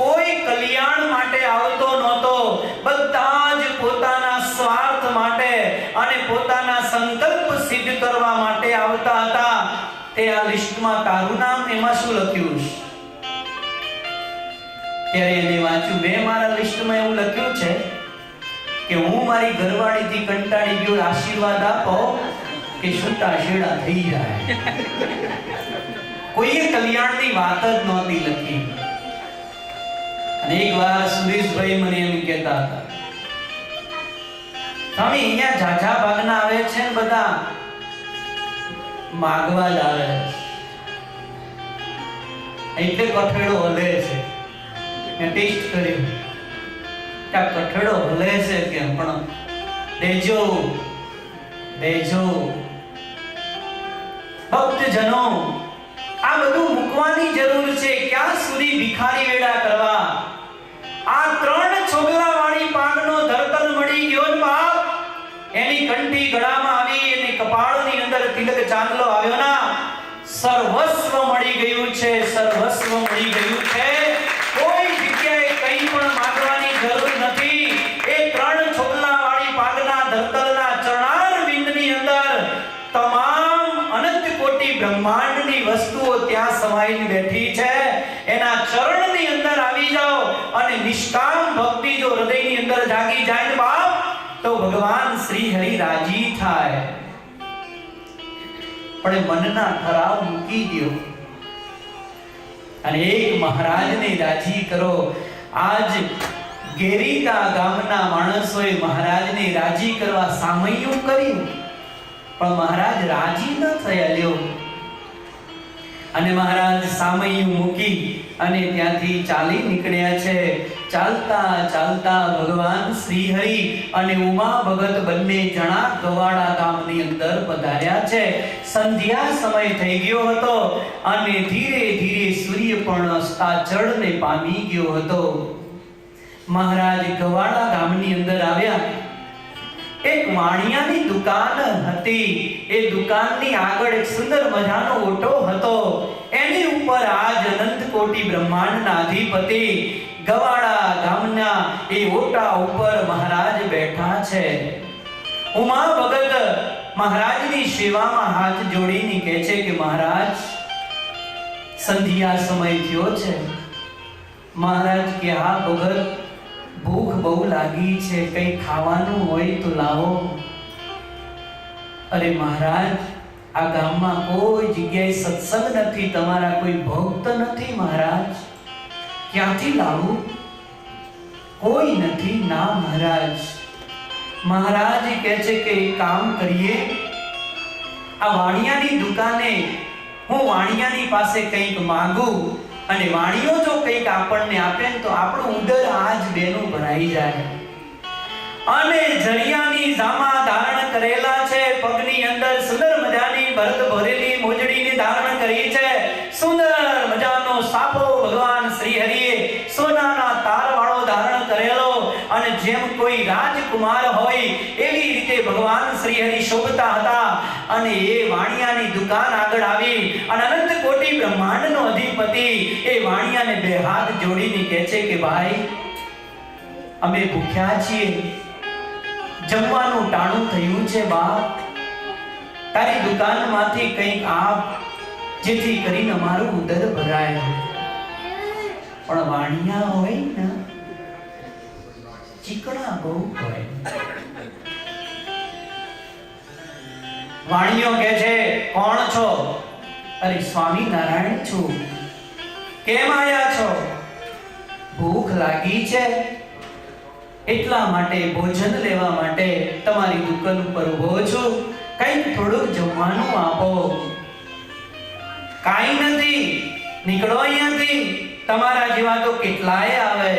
કોઈ કલ્યાણ માટે આવતો નહોતો, બધા જ પોતાના સ્વાર્થ માટે અને પોતાના સંકલ્પ સિદ્ધ કરવા માટે આવતા હતા. તે આ લિસ્ટમાં તારું નામ એમાં શું લખ્યું છે? ત્યારે એને વાંચ્યું, મેં મારા લિસ્ટમાં એવું લખ્યું છે કે હું મારી ઘરવાળીથી કંટાળી ગયો, આશીર્વાદ આપો કે છૂટા છેડા થઈ જાય. કોઈએ કલ્યાણની વાત જ નહોતી લખી. અને એકવાર સુરેશભાઈ મને એમ કહેતા હતા, સ્વામી અહીંયા ઝાઝા ભાગના આવે છે ને બધા માગવા જ આવે એટલે કઠેડો હલે છે. મેં ટેસ્ટ કર્યું કે આ કઠેડો હલે છે કેમ, પણ દેજો દેજો. ભક્તજનો, આ બધું મૂકવાની જરૂર છે. ક્યાં સુધી ભિખારી વેડા કરવા? આ 3 છોગલા વાળી પાકનો ધરતલ મળી ગયો ને બાપ, એની કંઠી ગળામાં આવી, એની કપાળની અંદર તિલક ચાંદલો આવ્યો ના, સર્વસ્વ મળી ગયું છે, સર્વસ્વ મળી ગયું છે. કોઈ જગ્યાએ કંઈ પણ માંગવાની જરૂર નથી. એ 3 છોગલા વાળી પાકના ધરતલના ચરણારવિંદની અંદર તમામ અનંત કોટી બ્રહ્માંડની વસ્તુઓ ત્યાં સમાઈને બેઠી છે. એના ચરણની અંદર આવી જાઓ અને નિષ્કામ ભક્તિ જો હૃદયની અંદર જાગી જાય ને બાપ, તો ભગવાન શ્રી હરિ રાજી થાય. પણ મનના ઠરાવ મૂકી દો અને એક મહારાજને રાજી કરો. આજ ગેરીતા ગામના માણસોએ મહારાજને રાજી કરવા સામૈયું કર્યું, પણ મહારાજ રાજી ન થયા. લ્યો, અને મહારાજ સામૈયું મૂકી અને ત્યાંથી ચાલી નીકળ્યા છે. ચાલતા ચાલતા ભગવાન શ્રી હરિ અને ઉમા ભગત બંને જણા ગવાડા ગામની અંદર પધાર્યા છે. સંધ્યા સમય થઈ ગયો હતો અને ધીરે ધીરે સૂર્ય પણ અસ્તાચળને પામી ગયો હતો. મહારાજ ગવાડા ગામની અંદર આવ્યા. એક વાણિયાની દુકાન હતી. એ દુકાનની આગળ એક સુંદર મજાનો ઓટો હતો. એની ઉપર આજ અનંત કોટી બ્રહ્માંડના અધિપતિ ગવાડા ગામના એ ઓટા ઉપર મહારાજ બેઠા છે. ઉમા ભગત મહારાજની સેવામાં હાથ જોડીને કહે છે કે મહારાજ, સંધ્યા સમય થયો છે. મહારાજ કે હા ભગત, ભૂખ બહુ લાગી છે, કંઈ ખાવાનું હોય તો લાવો. અરે મહારાજ, આ ગામમાં કોઈ જગ્યાએ સત્સંગ નથી, તમારા કોઈ ભક્ત નથી મહારાજ, ક્યાંથી લાવું? કોઈ નથી. ના મહારાજ. મહારાજ કહે છે કે એક કામ કરીએ, આ વાણિયાની દુકાને હું વાણિયાની પાસે કંઈક માંગુ અને વાણિયો જો કંઈક આપણને આપે તો આપણું ઉદર આજ બેનું ભરાઈ જાય. અને જરિયાની જામા ધારણ કરેલા છે, પગની અંદર સુંદર મજાની ભરત ભરેલી મોજડીને ધારણ કરી છે. સુંદર મજાનો સાપો ભગવાન શ્રી હરિએ સોનાના તારવાળો ધારણ કરેલો અને જેમ કોઈ રાજકુમાર હોય એવી રીતે ભગવાન શ્રી હરિ શોભતા હતા. અને એ વાણિયાની દુકાન આગળ આવી અને અનંત કોટી બ્રહ્માંડનો અધિપતિ એ વાણિયાને બે હાથ જોડીને કહે છે કે ભાઈ, અમે ભૂખ્યા છીએ, જમવાનું ટાણું થયું છે. બાપ, તારી દુકાનમાંથી કંઈક આપ, જેથી કરીને અમારું ઉદર ભરાય. પણ વાણિયા હોય ને, ચીકણા બહુ હોય. વાણિયો કહે છે, કોણ છો? અરે સ્વામી નારાયણ છું. કેમ આયા છો? ભૂખ લાગી છે, એટલા માટે ભોજન લેવા માટે તમારી દુકાન ઉપર ઉભો છું. કંઈક થોડું જમવાનું આપો. કાંઈ નથી, નીકળો અહીંયાથી, તમારા જેવા તો કેટલાય આવે.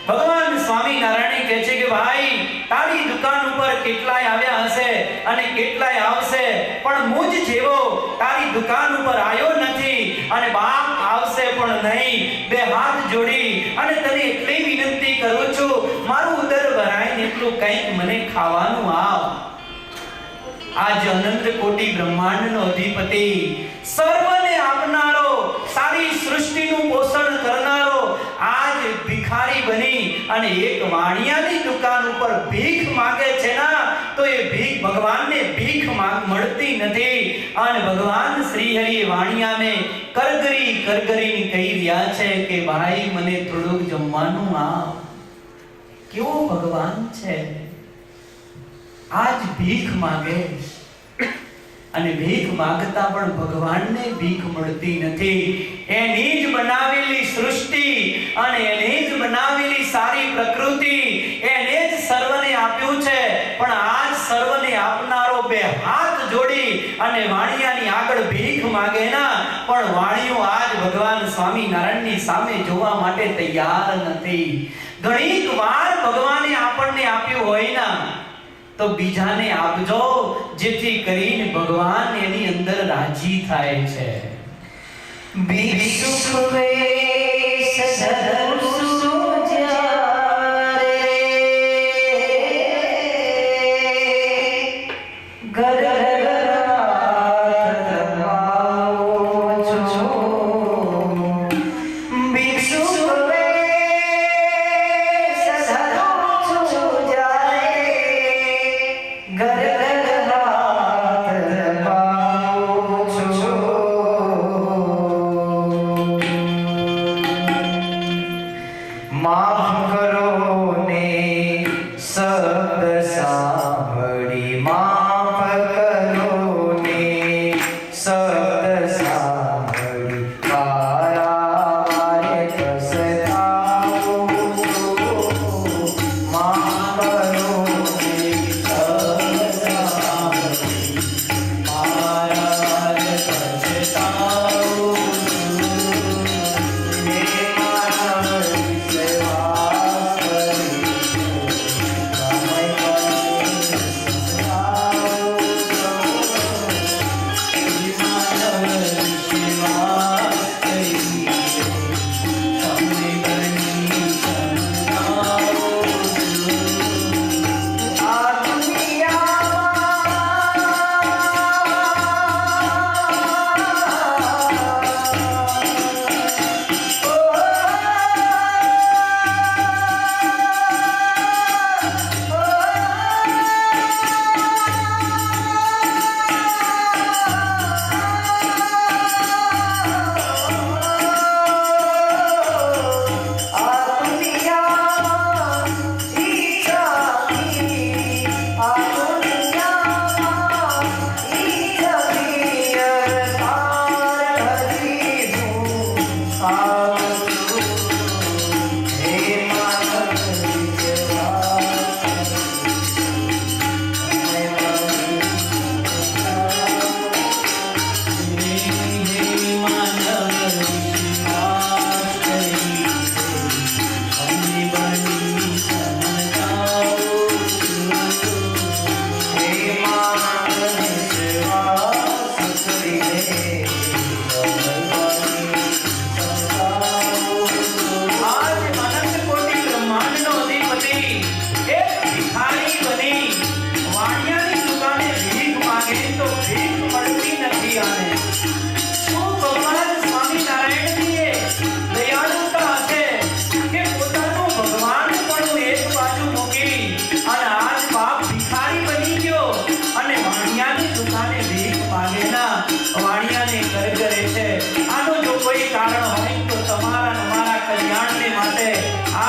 ભગવાન સ્વામી નારાયણ કહે છે કે ભાઈ, તારી દુકાન ઉપર કેટલાય આવ્યા હશે અને કેટલાય આવશે, પણ મુજ જેવો તારી દુકાન ઉપર આવ્યો નથી અને બાપ આવશે પણ નહીં. બે હાથ જોડી અને તને એટલી વિનંતી કરું છું, મારું ઉદર ભરાય ને એટલું કંઈક મને ખાવાનું આપ. આજ અનંત કોટી બ્રહ્માંડનો અધિપતિ, સર્વને આપનારો, સારી સૃષ્ટિનું પોષણ કરનારો, આજ ભિખારી બની અને એક વાણિયાની દુકાન ઉપર ભીખ માંગે છે ના, તો એ ભીખ ભગવાનને ભીખ મળતી નથી. અને ભગવાન શ્રી હરિ વાણિયાને કરગરી કહી રહ્યા છે કે ભાઈ, મને થોડુંક જમવાનું આપ. કેવો ભગવાન છે! આજ ભીખ માંગે અને ભીખ માંગતા પણ ભગવાનને ભીખ મળતી નથી. એની જ બનાવેલી સૃષ્ટિ અને એની જ બનાવેલી સારી પ્રકૃતિ, એને જ સર્વને આપ્યું છે. પણ આજ સર્વને આપનારો બે હાથ જોડી અને વાણિયાની આગળ ભીખ માંગે ના, પણ વાણિયો આજ ભગવાન સ્વામી નારાયણની સામે જોવા માટે તૈયાર નથી. ઘણીક વાર ભગવાને આપણને આપ્યું હોય ના, તો બીજાને આપજો, જેથી કરીને ભગવાન એની અંદર રાજી થાય છે.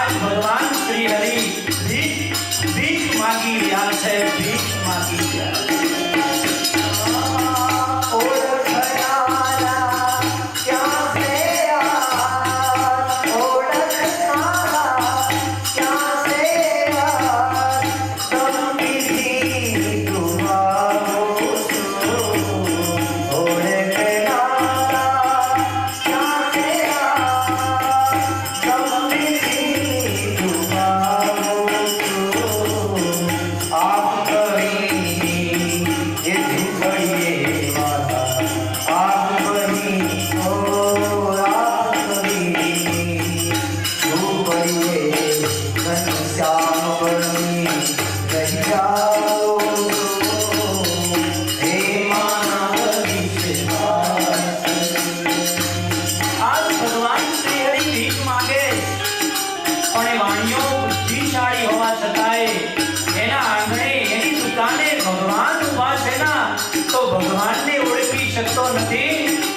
આજ ભગવાન શ્રી હરિ ભીખ માગી રહ્યા છે, ભીખ માગી રહ્યા છે।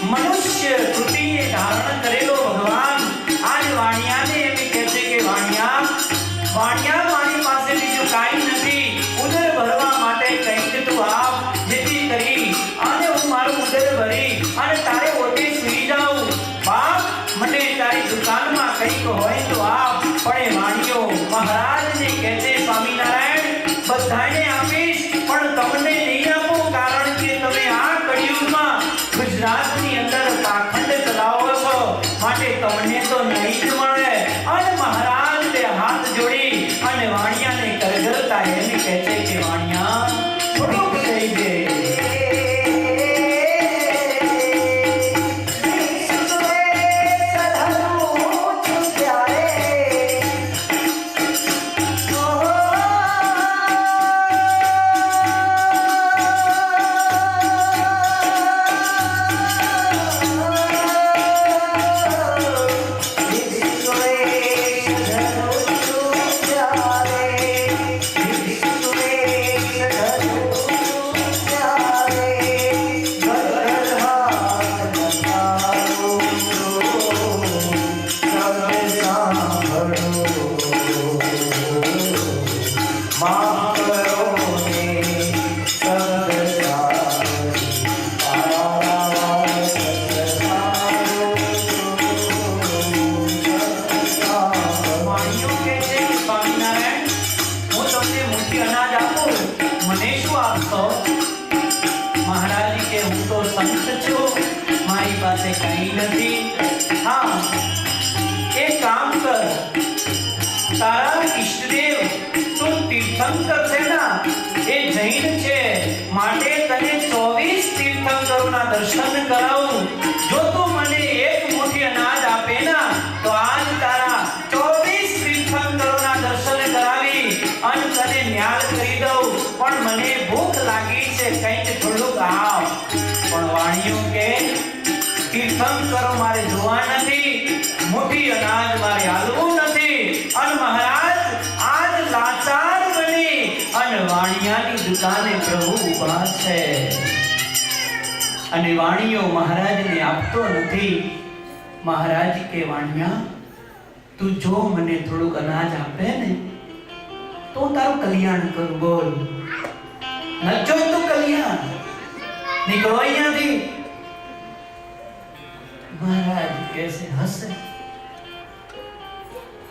मनुष्य कृति धारण करेलो भगवान आज वाणियाने एम કહે છે કે વાણિયા મારી પાસે બીજું કાઈ નથી, ઉદર ભરવા માટે કંઈક તું આપ, જેથી કરી અને હું મારું ઉદર ભરી અને તારે ઓટે સુઈ જાઉં। બાપ, મને તારી દુકાનમાં કંઈક હોય તો આપ। પણ એ વાણિયો મહારાજને કહે છે, સ્વામિનારાયણ બધાને આપીશ પણ તમને નહીં આપું, કારણ કે તમે આ કળિયુગમાં ગુજરાતની અંદર પાખંડ ચલાવો છો, માટે તમને તો નહીં જ મળે। અને મહારાજ બે હાથ જોડી અને વાણિયાને કરગરતા એમ કહે છે કે વાણિયા થોડુંક થઈ દે। તારા ઈષ્ટદેવ તું તીર્થંકર છે ના, એ જૈન છે, માટે તને 24 તીર્થંકરોના દર્શન કરાવું। જો તું મને એક મુઠ્ઠી અનાજ આપે ના તો આજ તારા 24 તીર્થંકરોના દર્શન કરાવી અને તને ન્યાલ કરી દઉં। પણ મને ભૂખ લાગી છે, કંઈક થોડુંક આપ। પણ વાણિયો કે તીર્થંકરો મારે જોવા નથી, મુઠ્ઠી અનાજ મારે હાલવું નથી। અને મહારાજ આજ લાચાર બની અને વાણિયાની દુકાને પ્રભુ ઊભા છે અને વાણિયો મહારાજને આપતો નથી। મહારાજ કે વાણિયા તું જો મને થોડુંક અનાજ આપે ને તો તારું કલ્યાણ કરું, બોલ નચો તો કલ્યાણ, નીકળો અહીંયાથી। મહારાજ કેસે હસે,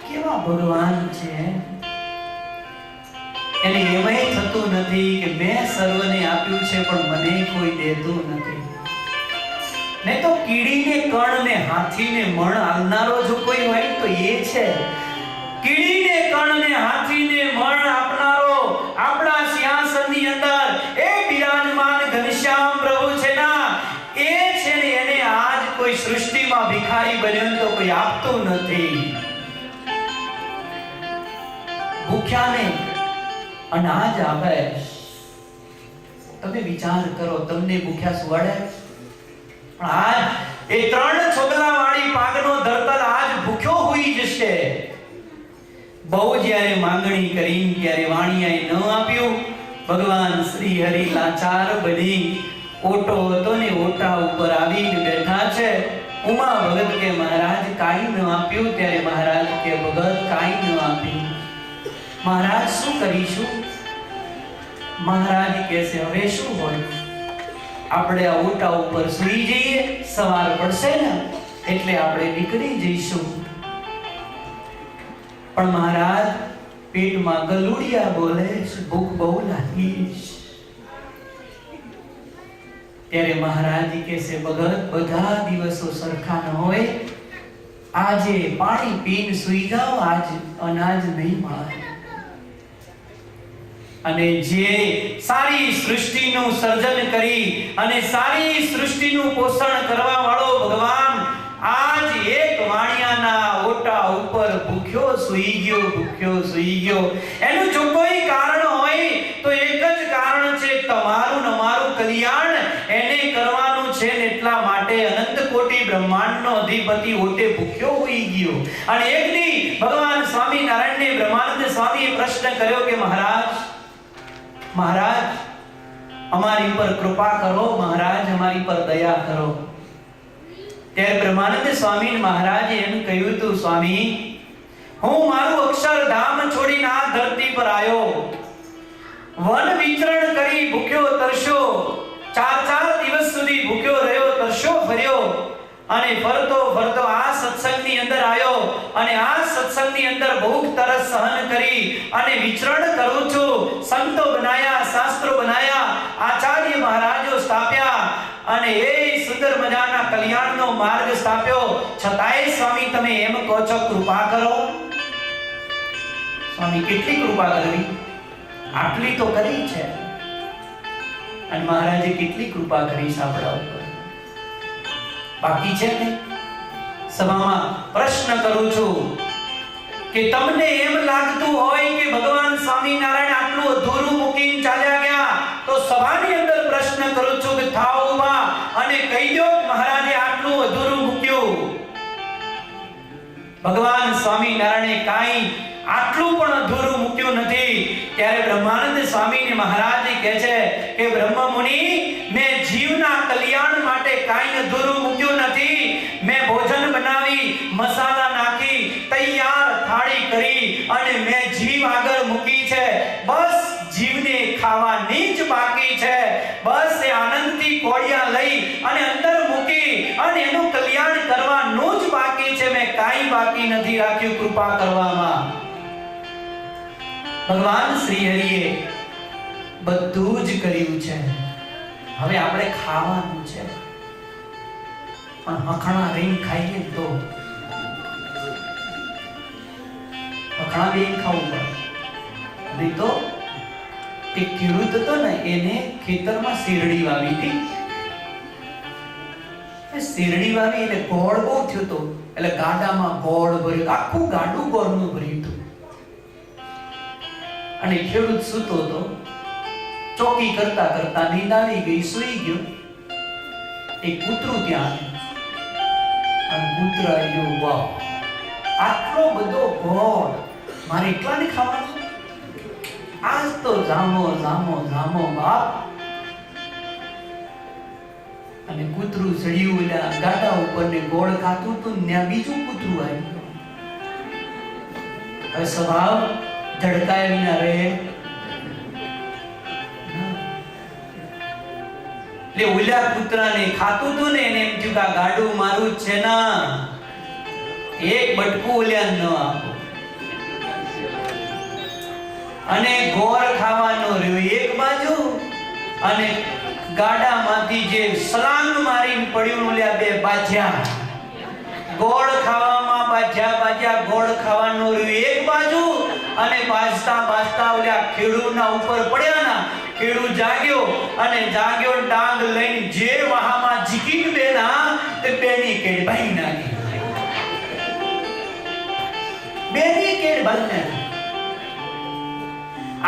કેવા ભગવાન છે, એને એમય થતું નથી કે મેં સર્વને આપ્યું છે પણ મને કોઈ દેતું નથી। ને તો કીડીને કણ ને હાથીને મણ આલનારો જો કોઈ હોય તો એ છે। કીડીને કણ ને હાથીને મણ આપનારો આપણા સિંહાસનની અંદર એ બિરાજમાન ઘનશ્યામ પ્રભુ છે ના, એ છે ને એને આજ કોઈ સૃષ્ટિમાં ભિખારી બન્યો તો કોઈ આપતું નથી। ભૂખ્યાને અનાજ આપે, તમે વિચાર કરો, તમને ભૂખ્યા સુવાડે? પણ આજ એ 3 છોગલા વાળી પાગનો ધરતલ આજ ભૂખ્યો હોઈ જશે। બહુ જ્યારે માંગણી કરી ત્યારે વાણિયાએ ન આપ્યું। ભગવાન શ્રી હરિ લાચાર બની ઓટો હતો ને ઓટા ઉપર આવીને બેઠા છે। ઉમા ભગત કે મહારાજ કાઈ ન આપ્યું, ત્યારે મહારાજ કે ભગત કાઈ ન આપ્યું, મહારાજ શું કરીશું? મહારાજ કહે છે હવે શું હોય, આપણે આ ઓટા ઉપર સૂઈ જઈએ, સવાર પડશે ને એટલે આપણે નીકળી જઈશું. પણ મહારાજ પેટમાં ગલુડિયા બોલે છે, ભૂખ બહુ લાગી છે. ત્યારે મહારાજ કહે છે ભગત બધા દિવસો સરખા ન હોય, આજે પાણી પીને સૂઈ જાઓ, આજ અનાજ નહીં મળે. અને જે સારી સૃષ્ટિનું સર્જન કરી અને સારી સૃષ્ટિનું પોષણ કરવા વાળો ભગવાન આજ એક વાણિયાના ઓટા ઉપર ભૂખ્યો સૂઈ ગયો. એનું જો કોઈ કારણ હોય તો એક જ કારણ છે, તમારું ને મારું કલ્યાણ એને કરવાનું છે ને એટલા માટે અનંત કોટી બ્રહ્માંડનો અધિપતિ ઓટે ભૂખ્યો હોઈ ગયો. અને એક દી ભગવાન સ્વામિનારાયણને બ્રહ્માનંદ સ્વામીએ પ્રશ્ન કર્યો કે મહારાજ અમારી પર કૃપા કરો, મહારાજ અમારી પર દયા કરો. ત્યારે બ્રહ્માનંદ સ્વામી મહારાજે એમ કહ્યું હતું, સ્વામી હું મારું અક્ષરધામ છોડીને આ ધરતી પર આવ્યો, વન વિચરણ કરી ભૂખ્યો તરસ્યો, 4 દિવસ સુધી ભૂખ્યો રહ્યો, તરસ્યો ફર્યો, અને ફરતો આ સત્સંગની અંદર આવ્યો, અને આ સત્સંગની અંદર ભૂખ તરસ સહન કરી અને વિચરણ કરું છું. સંતો બનાયા, શાસ્ત્રો બનાયા, આચાર્ય મહારાજો સ્થાપ્યા, અને એ સુંદર મજાના કલ્યાણનો માર્ગ સ્થાપ્યો. છતાંય સ્વામી તમે એમ કહો છો કૃપા કરો. સ્વામી કેટલી કૃપા કરવી, આટલી તો કરી છે. અને મહારાજે કેટલી કૃપા કરી સાંભળાવ બાકી છે ને. સભામાં પ્રશ્ન કરું છું કે તમને એમ લાગતું હોય કે ભગવાન સ્વામિનારાયણ આટલું અધૂરું મૂકીને ચાલ્યા ગયા, તો સભાની અંદર પ્રશ્ન કરું છું કે થાઓ ઉભા અને કહી દો મહારાજે આટલું અધૂરું મૂક્યું. ભગવાન સ્વામિનારાયણે કાઈ આટલું પણ અધૂરું મૂક્યું નથી. ત્યારે બ્રહ્માનંદ સ્વામીને મહારાજ કહે છે કે બ્રહ્મ મુનિ, મેં જીવના કલ્યાણ માટે કાઈ અધૂરું મૂક્યું નથી. મેં ભોજન બનાવી, મસાલા નાખી, તૈયાર થાળી કરી અને મેં જીવ આગળ મૂકી છે. બસ જીવને ખાવાની જ બાકી છે. બસ એ આનંદથી કોડિયા લઈ અને અંદર મૂકી અને એનું કલ્યાણ કરવાનું જ બાકી છે. મેં કાઈ બાકી નથી રાખ્યું કૃપા કરવામાં. ભગવાન શ્રી હરિએ બધું જ કર્યું છે. હવે આપણે ખાવાનું છે, પણ મખણા રહીને ખાઈએ તો મખણા રહીને ખાવું પડે. નહીં તો એક ખેડૂત હતો ને, એને ખેતરમાં શેરડી વાવી હતી. શેરડી વાવી એટલે ગોળ બહુ થયો હતો, એટલે ગાડામાં ગોળ ભર્યું, આખું ગાડું ગોળનું ભર્યું હતું. અને ખેડૂત સૂતો હતો, ચોકી કરતા કરતા નીંદ આવી ગઈ, સૂઈ ગયો. એક કૂતરું ત્યાં અને કૂતરો આવ્યો, વાહ આટલો બધો ગોળ મારે એકલાને ખાવાનો, આજ તો જામો જામો જામો બાપ. અને કૂતરું ચડ્યું એટલે ગાડા ઉપર ને ગોળ ખાતું હતું, ત્યાં બીજું કૂતરું આવ્યું. હવે સ્વભાવ ધડકાય વિના રહે. એટલે ઓલા કૂતરાને ખાતું હતું ને, એને એમ થયું કે આ ગાડું મારું જ છે ના, એક બટકું ઓલ્યા ન આપો. અને ગોળ ખાવાનું રહ્યું એક બાજુ, અને ગાડામાંથી જે સલાંગ મારીને પડ્યું ઓલ્યા બે બાજ્યા. ગોળ ખાવામાં બાજ્યા, ગોળ ખાવાનું રહ્યું એક બાજુ, અને બાજતા ઓલ્યા ખેડૂના ઉપર પડ્યા ના. ખેડૂ જાગ્યો અને ટાંગ લઈને જે વહામાં ઝીકીને બેના તે બેની કેડ ભાઈ નાખી. બેની કેડ ભાઈ નાખી.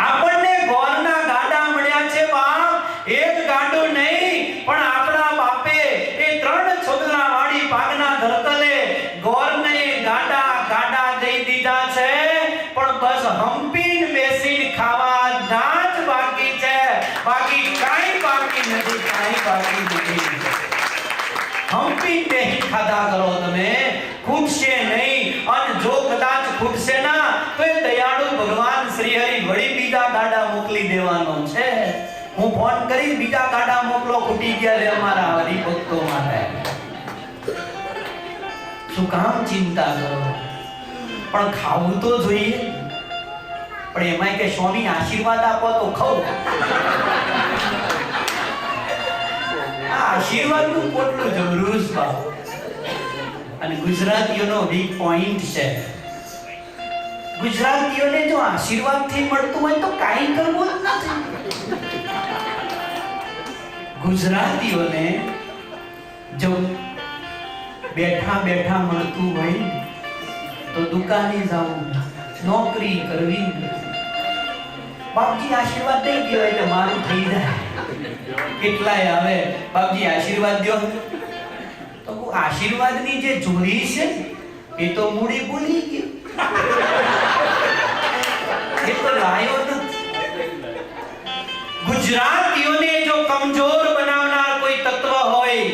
આપણને ગોળના ગાડા મળ્યા છે બાપ, એક ગાડું નહીં, પણ આપણા બાપે એ 3 છોકરા વાળી પાગના ધરતલે ગોળને ગાડા દઈ દીધા છે. પણ બસ હંપીને બેસીને ખાવા ના જ બાકી છે, બાકી કાઈ બાકી નથી. હંપી પી બેહી ખાધા કરો તમે, ખૂટશે નહીં. અને જો કદાચ ખૂટશે ના તો એ દયાળુ ભગવાન શ્રી હરિ વળી બીજા ગાડા મોકલી દેવાનો છે. હું ફોન કરી બીજા ગાડા મોકલો, ખૂટી ગયા રે અમારા હરિભક્તો માટે. શું કામ ચિંતા કરો? પણ ખાવું તો જોઈએ. પણ એમાં કે સ્વામી આશીર્વાદ આપો તો ખાવ. આશીર્વાદ નું કેટલું જરૂર છે. અને ગુજરાતીઓનો વીક પોઈન્ટ છે. ગુજરાતીઓને જો આશીર્વાદ થી મળતું હોય તો કાઈ કરવું જ નથી. ગુજરાતીઓને જો બેઠા બેઠા મળતું હોય તો દુકાને જવું, નોકરી કરવી. બાપજી આશીર્વાદ દઈ ગયો એટલે મારું થઈ જાય. કેટલાય આવે બાપજી આશીર્વાદ દો, તો આશીર્વાદની જે જોરી છે એ તો મૂડી ભૂલી ગયો, એ તો લાયો નથી. ગુજરાતીઓને જો કમજોર બનાવનાર કોઈ તત્વ હોય,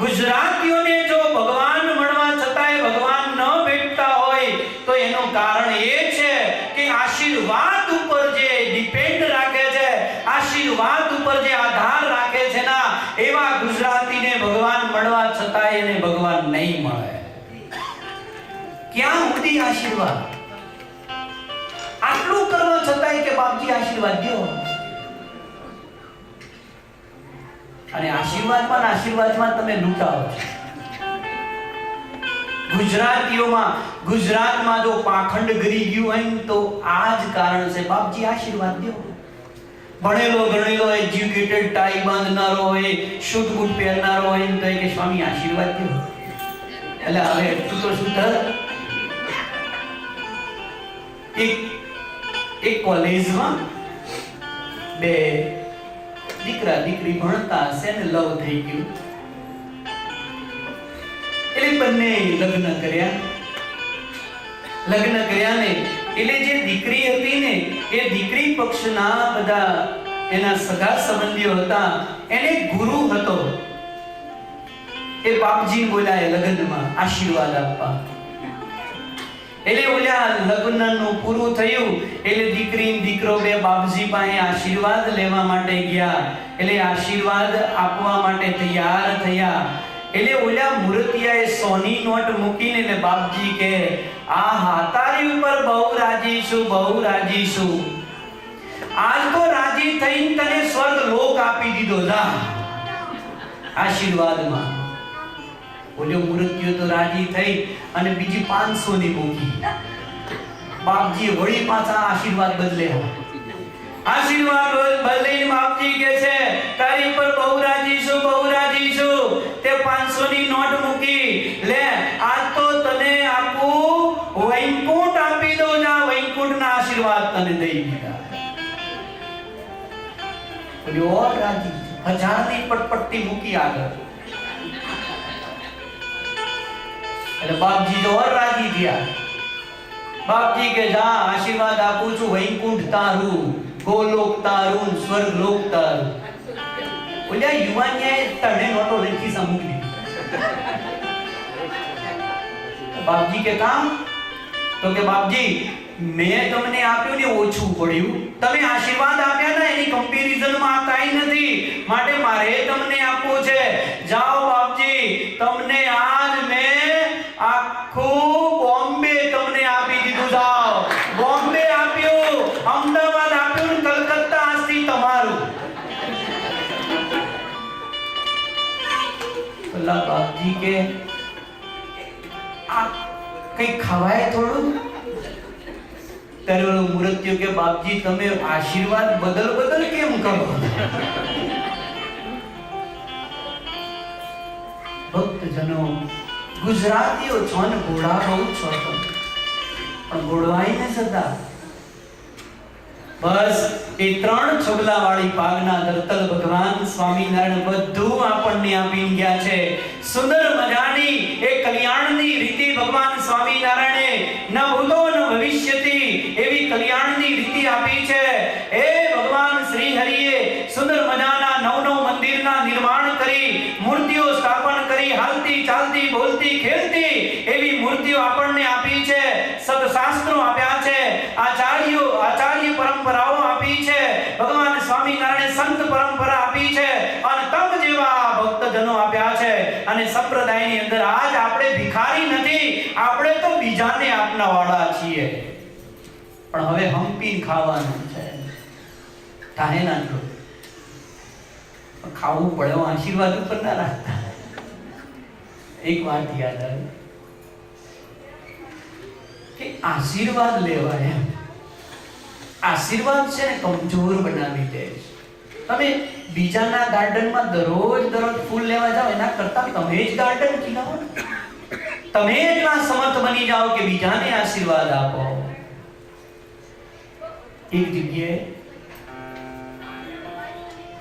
ગુજરાતીઓને જો ભગવાન મળવા છતાંય ભગવાન ન ભેટતા હોય તો એનું કારણ એ છે કે આશીર્વાદ ઉપર જે ડિપેન્ડ રાખે છે, આશીર્વાદ ઉપર જે આધાર રાખે છે ના, એવા ગુજરાતીને ભગવાન મળવા છતાંય એને ભગવાન નહીં મળે. ક્યાં સુધી આશીર્વાદ? આટલું કરવા છતાંય કે બાપજી આશીર્વાદ દો. અને આશીર્વાદમાં તમે લૂંટાવો છો. ગુજરાતમાં જો પાખંડ ગરી ગયું હોય તો આ જ કારણ છે. બાપજી આશીર્વાદ દો. ભણેલો ગણેલો એજ્યુકેટેડ ટાઈ બાંધનારો હોય, શૂટ બૂટ પહેરનારો હોય તો કે સ્વામી આશીર્વાદ દો. એટલે હવે એટલું તો શું થયું? એક કોલેજમાં બે દીકરા દીકરી ભણતા હશે ને લવ થઈ ગયું. એટલે બંને લગ્ન કર્યા ને એટલે જે દીકરી હતી ને એ દીકરી પક્ષના બધા એના સગા સંબંધીઓ હતા, એને ગુરુ હતો. એ બાપજી બોલાય લગ્નમાં આશીર્વાદ આપવા. એટલે ઓલા લગ્નનું પૂરું થયું એટલે દીકરી દીકરો બે બાપજી પાસે આશીર્વાદ લેવા માટે ગયા. એટલે આશીર્વાદ આપવા માટે તૈયાર થયા. એટલે ઓલા મૂર્તિયાએ સોની નોટ મૂકીને એટલે બાપજી કે આહા તારી ઉપર બહુ રાજી છું, બહુ રાજી છું. આજ તો રાજી થઈને તને સ્વર્ગ લોક આપી દીધો જા આશીર્વાદમાં. ઓલો મૂર્તિયો તો રાજી થઈ અને બીજી 500 ની મૂકી. બાપજી વળી પાછા આશીર્વાદ બદલે. આશીર્વાદ બદલીને બાપજી કે છે તારી પર બહુ રાજી છું, બહુ રાજી છું. તે 500 ની નોટ મૂકી લે, આજ તો તને આપું વૈકુંઠ આપી દો જા. વૈકુંઠના આશીર્વાદ તને દઈ દીધા. ઓલો રાજી 1000 ની પટપટી મૂકી આગળ. એટલે બાપજી તો રાજી થયા. બાપજી કે જા આશીર્વાદ આપું છું, વૈકુંઠ તારું, ગોલોક તારું, સ્વર્ગ લોક તારું. ઓલા યુવાનિયાએ તને નોટો લખી મૂકી. બાપજી કે કામ? તો કે બાપજી મેં તમને આપ્યું ને ઓછું પડ્યું, તમે આશીર્વાદ આપ્યા ને એની કમ્પેરિઝનમાં કાઈ નથી, માટે મારે તમને આપવું છે. જાઓ બાપજી, તમને આજ મેં આખું બોમ્બે તમને આપી દીધું. જાઓ બોમ્બે આપ્યું, અમદાવાદ આપ્યું, કલકત્તા આજથી તમારું. અલ્લાહ બાપજી કે આ કઈ ખવાય થોડું? ત્યારે મૂર્તિઓ કે બાપજી તમે આશીર્વાદ બદલ કેમ કરો? ભક્તજનો, ગુજરાતીઓ છો ને ઘોડા બહુ છો, પણ ઘોડવાઈ ને સદા બસ એ 3 છબલા વાળી પાગના દર્તલ ભગવાન સ્વામિનારાયણ બધું આપણને આપી ગયા છે. સુંદર મજાની એ કલ્યાણની રીતિ ભગવાન સ્વામિનારાયણે ન ભૂતો ન ભવિષ્યતિ એવી કલ્યાણની રીતિ આપી છે. એ ભગવાન શ્રી હરિએ સુંદર મજાના 9 મંદિરના નિર્માણ કરી, મૂર્તિઓ સ્થાપન કરી, હાલતી ચાલતી પરંપરાઓ આપી છે, ભગવાન સ્વામિનારાયણે સંત પરંપરા આપી છે અને તમ જેવા ભક્તજનો આપ્યા છે. અને સંપ્રદાયની અંદર આજ આપણે ભિખારી નથી, આપણે તો બીજાને આપના વાળા છીએ. પણ હવે હંપી ખાવાનું છે, થાય ના જો ખાવું પડે, આશીર્વાદ ઉપર ના રાખતા. એક વાત યાદ આવી કે આશીર્વાદ લેવાય, આશીર્વાદ છે ને કમજોર બનાવી દે. તમે બીજાના ગાર્ડનમાં દરરોજ ફૂલ લેવા જાઓ એના કરતા તમે જ ગાર્ડન ખીલાવો ને. તમે એટલા સમર્થ બની જાઓ કે બીજાને આશીર્વાદ આપો. એક જગ્યાએ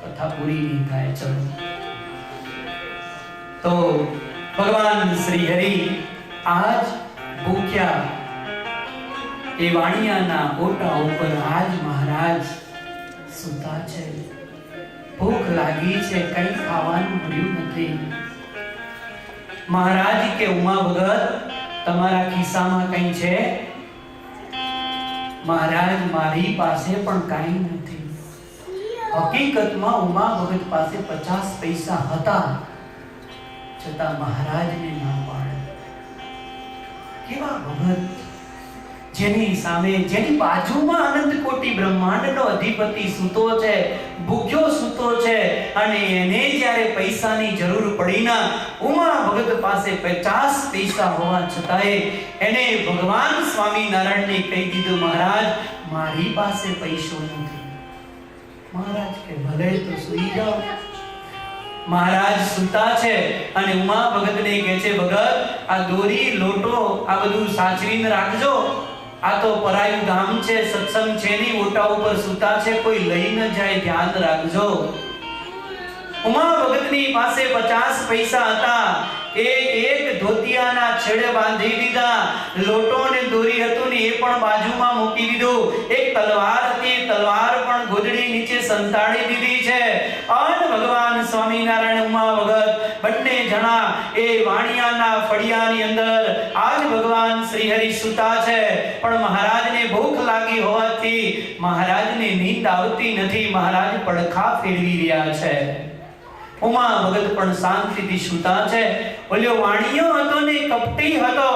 કથા પૂરી નહીં થાય, ચલો તો ભગવાન શ્રી હરિ આજ ભૂખ્યા એ વાણિયાના ઓટા ઉપર આજ મહારાજ સૂતા છે. ભૂખ લાગી છે, કઈ ખાવાનું મળ્યું નથી. મહારાજ કે ઉમા ભગત તમારા ખિસ્સામાં કઈ છે? મહારાજ મારી પાસે પણ કાંઈ નથી. હકીકતમાં ઉમા ભગત પાસે 50 પૈસા હતા, છતાં મહારાજને ના પાડે. કેવા ભગત, જેની સામે, જેની બાજુમાં અનંત કોટી બ્રહ્માંડનો અધિપતિ સૂતો છે, ભૂખ્યો સૂતો છે, અને એને જ્યારે પૈસાની જરૂર પડી ના, ઉમા ભગત પાસે 50 પૈસા હોવા છતાંય એને ભગવાન સ્વામિનારાયણને કહી દીધું, મહારાજ મારી પાસે પૈસો નથી. મહારાજ કે ભલે તો સૂઈ જાઓ. મહારાજ સૂતા છે અને ઉમા ભગતને કહે છે, ભગત આ દોરી લોટો આ બધું સાચવીને રાખજો, આ તો પરાયું ગામ છે, સત્સંગ છે ની, ઓટા ઉપર સૂતા છે, કોઈ લઈ ન જાય, ધ્યાન રાખજો. ઉમા ભગતની પાસે 50 પૈસા હતા, એ એક ધોતિયાના છેડે બાંધી દીધા, લોટો ને દોરી હતું ને એ પણ બાજુમાં મૂકી દીધું, એક તલવાર હતી, તલવાર પણ ગોદડી નીચે સંતાડી દીધી છે. અને ભગવાન સ્વામિનારાયણ ઉમા ભગત બંને જણા એ વાણિયાના ફળિયાની અંદર આજ ભગવાન શ્રી હરિ સૂતા છે. પણ મહારાજને ભૂખ લાગી હોવાથી મહારાજને નીંદ આવતી નથી, મહારાજ પડખા ફેરવી રહ્યા છે. ઉમા ભગત પણ શાંતિથી સૂતા છે. ઓલ્યો વાણિયો હતો ને કપટી હતો,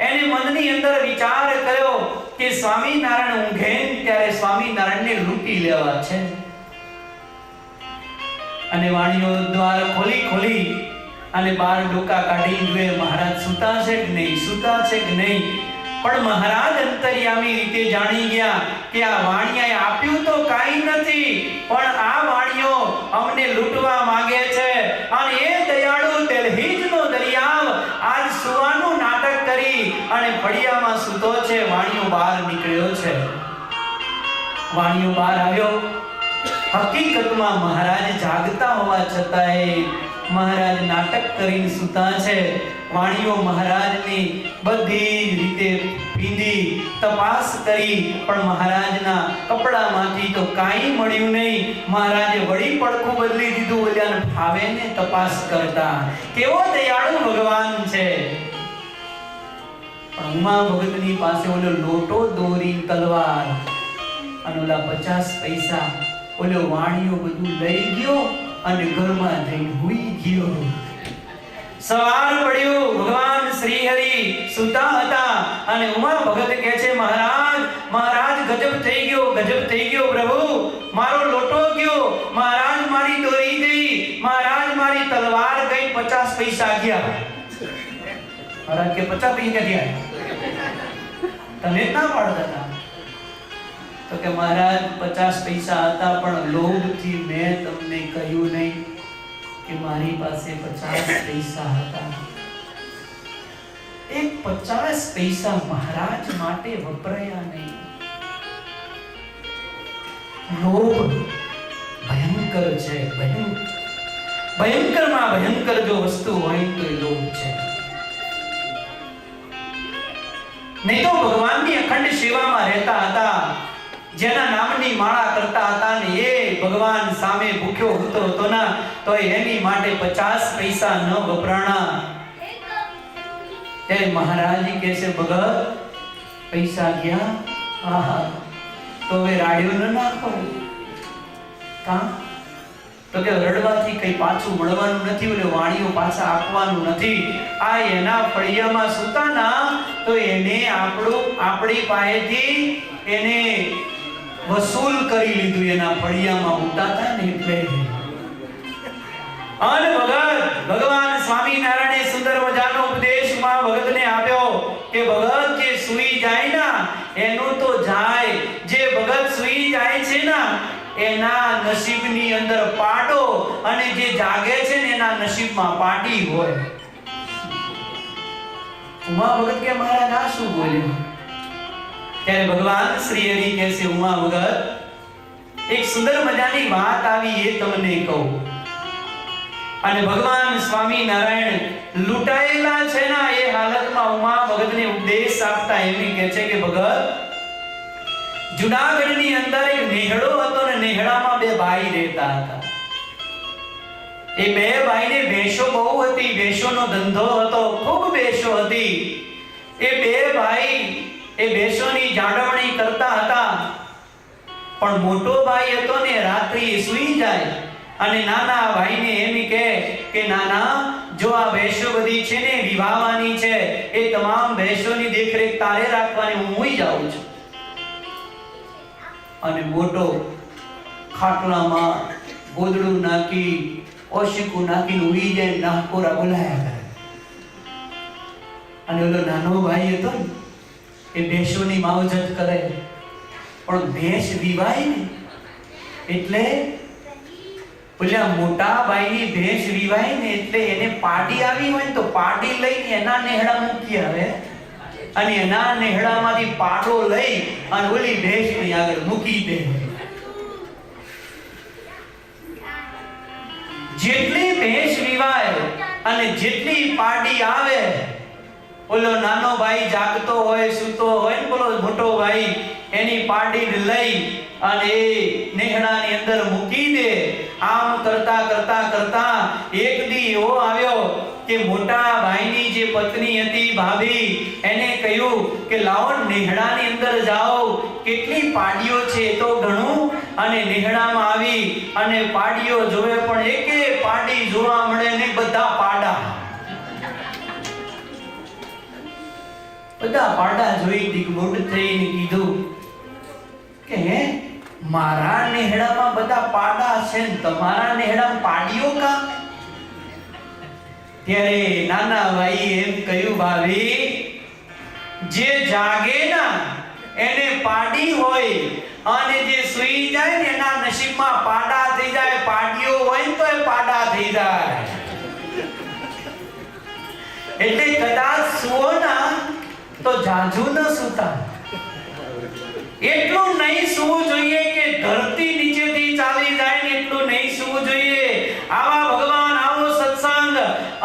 એને મનની અંદર વિચાર કર્યો કે સ્વામિનારાયણ ઊંઘે ત્યારે સ્વામિનારાયણને લૂંટી લેવા છે. અને વાણિયો દ્વાર ખોલી અને બાર ડોકા કાઢી જોએ મહારાજ સૂતા છે કે નહીં, સૂતા છે કે નહીં. પણ મહારાજ અંતર્યામી રીતે જાણી ગયા કે આ વાણિયાએ આપ્યું તો કાંઈ નથી, પણ આ વાણિયો અમને લૂંટવા માંગે છે. અને એ દયાળુ દિલહીજનો દરિયાવ આજ સુવાનું નાટક કરી અને ફળિયામાં સૂતો છે. વાણિયો બહાર નીકળ્યો છે. વાણિયો બહાર આવ્યો. હકીકતમાં મહારાજ જાગતા હોવા છતાંય મહારાજ નાટક કરીને સૂતા છે. વાણિયો મહારાજની બધી રીતે પીંધી તપાસ કરી, પણ મહારાજના કપડામાંથી તો કાંઈ મળ્યું નહીં. મહારાજે વળી પડખું બદલી દીધું, ઓલ્યાને ફાવે ને તપાસ કરતા. કેવો દયાળુ ભગવાન છે. પણ ઉમા ભગતની પાસે ઓલો લોટો, દોરી, તલવાર અને ઓલા 50 પૈસા, ઓલો વાણિયો બધું લઈ ગયો અને ઘરમાં જઈને હુઈ ગયો. સવાર પડ્યું, ભગવાન શ્રી હરિ સૂતા હતા અને ઉમા ભગત કહે છે, મહારાજ ગજબ થઈ ગયો પ્રભુ, મારો લોટો ગયો, મહારાજ મારી દોરી ગઈ, મહારાજ મારી તલવાર ગઈ, 50 પૈસા ગયા. મહારાજ કે 50 પૈસા ગયા, તમે ના પાડતા હતા. તો કે મહારાજ 50 પૈસા હતા, પણ લોભથી મેં તમને કહ્યું નહીં કે મારી પાસે 50 પૈસા હતા. એક 50 પૈસા મહારાજ માટે વપરાયા નહીં. લોભ ભયંકર છે, ભયંકરમાં ભયંકર જો વસ્તુ હોય તો એ લોભ છે. નહીં તો ભગવાનની અખંડ સેવામાં રહેતા હતા, જેના નામની માળા કરતા હતા ને એ ભગવાન સામે ભૂખ્યો હતો ના, તો એની માટે 50 પૈસા ન વપરાણા. તે મહારાજ કહે છે, ભગત પૈસા ગયા, તો હવે રાડ્યો ન નાખો. કાં તો કે રડવાથી કઈ પાછું મળવાનું નથી, ઓલે વાણીઓ પાછા આપવાનું નથી. આ એના ફળિયામાં સુતાના તો એને આપણી પાસેથી એને વસૂલ કરી લીધું. એના ફળિયામાં ઉતાતા ને એટલે અન ભગવાન સ્વામિનારાયણે સુંદર મજાનો ઉપદેશ માં ભગતને આપ્યો કે ભગત જે સુઈ જાય ના એનું તો જાય, જે ભગત સુઈ જાય છે ના એના નસીબની અંદર પાડો, અને જે જાગે છે ને એના નસીબમાં પાડી હોય. ઉમા ભગત કે મહારાજ આ શું બોલ્યો? ત્યારે ભગવાન શ્રી હરિ કહે છે, ઉમા ભગત એક સુંદર મજાની વાત આવી એ તમને કહું. અને ભગવાન સ્વામિનારાયણ લૂંટાયેલા છે ના એ હાલતમાં ઉમા ભગતને ઉપદેશ આપતા એમ કહે છે કે ભગત, જુનાગઢની અંદર એક નેહડો હતો ને નેહડામાં બે ભાઈ રહેતા હતા. એ બે ભાઈને ભેંસો બહુ હતી, ભેંસોનો ધંધો હતો, ખૂબ ભેંસો હતી. એ બે ભાઈ એ ભેંસોની જાળવણી કરતા હતા. પણ મોટો ભાઈ હતો ને રાત્રિએ સૂઈ જાય અને નાના ભાઈને એમ કહે કે નાના, જો આ ભેંસો બધી છે ને વિવાહવાની છે, એ તમામ ભેંસોની દેખરેખ તારે રાખવાની, હું સૂઈ જાઉં છું. અને મોટો ખાટલામાં ગોદડું નાખી ઓશિકું નાખીને ઉઈ જાય, નાકોરા બોલાયા કરે. અને ઓલો નાનો ભાઈ હતો ને એ ભેંસોની માવજત કરે. પણ ભેંસ વિવાય ને એટલે ઓલા મોટા ભાઈની ભેંસ વિવાય ને એટલે એને પાડી આવી હોય ને તો પાડી લઈને એના નેહડા મૂકી આવે, અને એના નેહડામાંથી પાડો લઈ અને ઓલી ભેંસની આગળ મૂકી દે. જેટલી ભેંસ વિવાય અને જેટલી પાડી આવે, ઓલો નાનો ભાઈ જાગતો હોય સૂતો હોય ને બોલો મોટો ભાઈ એની પાડી લઈ અને એ નેહડાની અંદર મૂકી દે. આમ કરતા કરતા કરતા એક દી એવો આવ્યો કે મોટા ભાઈની જે પત્ની હતી ભાભી, એને કહ્યું કે લાવો નેહડાની અંદર જાઓ, કેટલી પાડીઓ છે તો ઘણું. અને નેહડામાં આવી અને પાડીઓ જોવે પણ એકે પાડી જોવા મળે ને બધા પાડા. બધા પાડા જોઈ દિગ્મૂઢ થઈને કીધું કે હે, મારા નેહડામાં બધા પાડા છે ને તમારા નેહડામાં પાડીઓ કા? ત્યારે નાના ભાઈ એમ કહ્યું, ભાભી જે જાગે ના એને પાડી હોય, અને જે સૂઈ જાય ને એના નસીબમાં પાડા થઈ જાય. પાડીઓ હોય ને તો એ પાડા થઈ જાય. એટલે કદાચ સુઓ ના તો જાજુ ન સૂતા. એટલું નહીં સૂવું જોઈએ કે ધરતી નીચેથી ચાલી જાય ને એટલું નહીં સૂવું જોઈએ. આવા ભગવાન, આવો સત્સંગ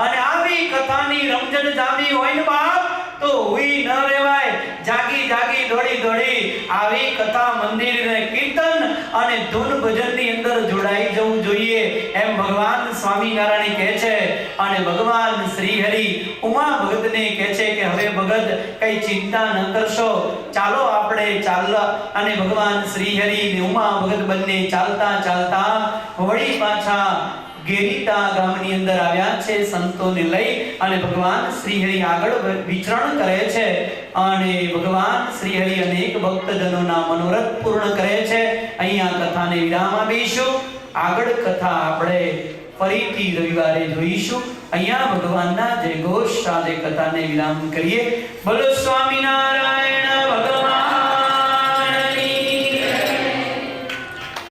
અને આવી કથાની રમઝટ જામી હોય ને બાપ તો હુઈ ન રહેવાય. જાગી જાગી દોડી દોડી આવી કથા, મંદિર ને કીર્તન અને ધૂન ભજનની અંદર જોડાઈ જવું જોઈએ એમ ભગવાન સ્વામિનારાયણ કહે છે. અને ભગવાન શ્રી હરિ ઉમા ભગતને કહે છે કે હવે ભગત કઈ ચિંતા ન કરશો, ચાલો આપણે ચાલવા. અને ભગવાન શ્રી હરિ ને ઉમા ભગત બંને ચાલતા ચાલતા વળી પાછા ગેરીતા ગામની અંદર આવ્યા છે સંતોને લઈ. અને ભગવાન શ્રી હરિ આગળ વિચરણ કરે છે. અને ભગવાન શ્રી હરિ અનેક ભક્તજનોના મનોરથ પૂર્ણ કરે છે. અહીંયા કથાને વિરામ આપીશું. આગળ કથા આપણે ફરીથી રવિવારે જોઈશું. અહીંયા ભગવાનના જયઘોષ સાથે કથાને વિરામ કરીએ. બોલો સ્વામિનારાયણ.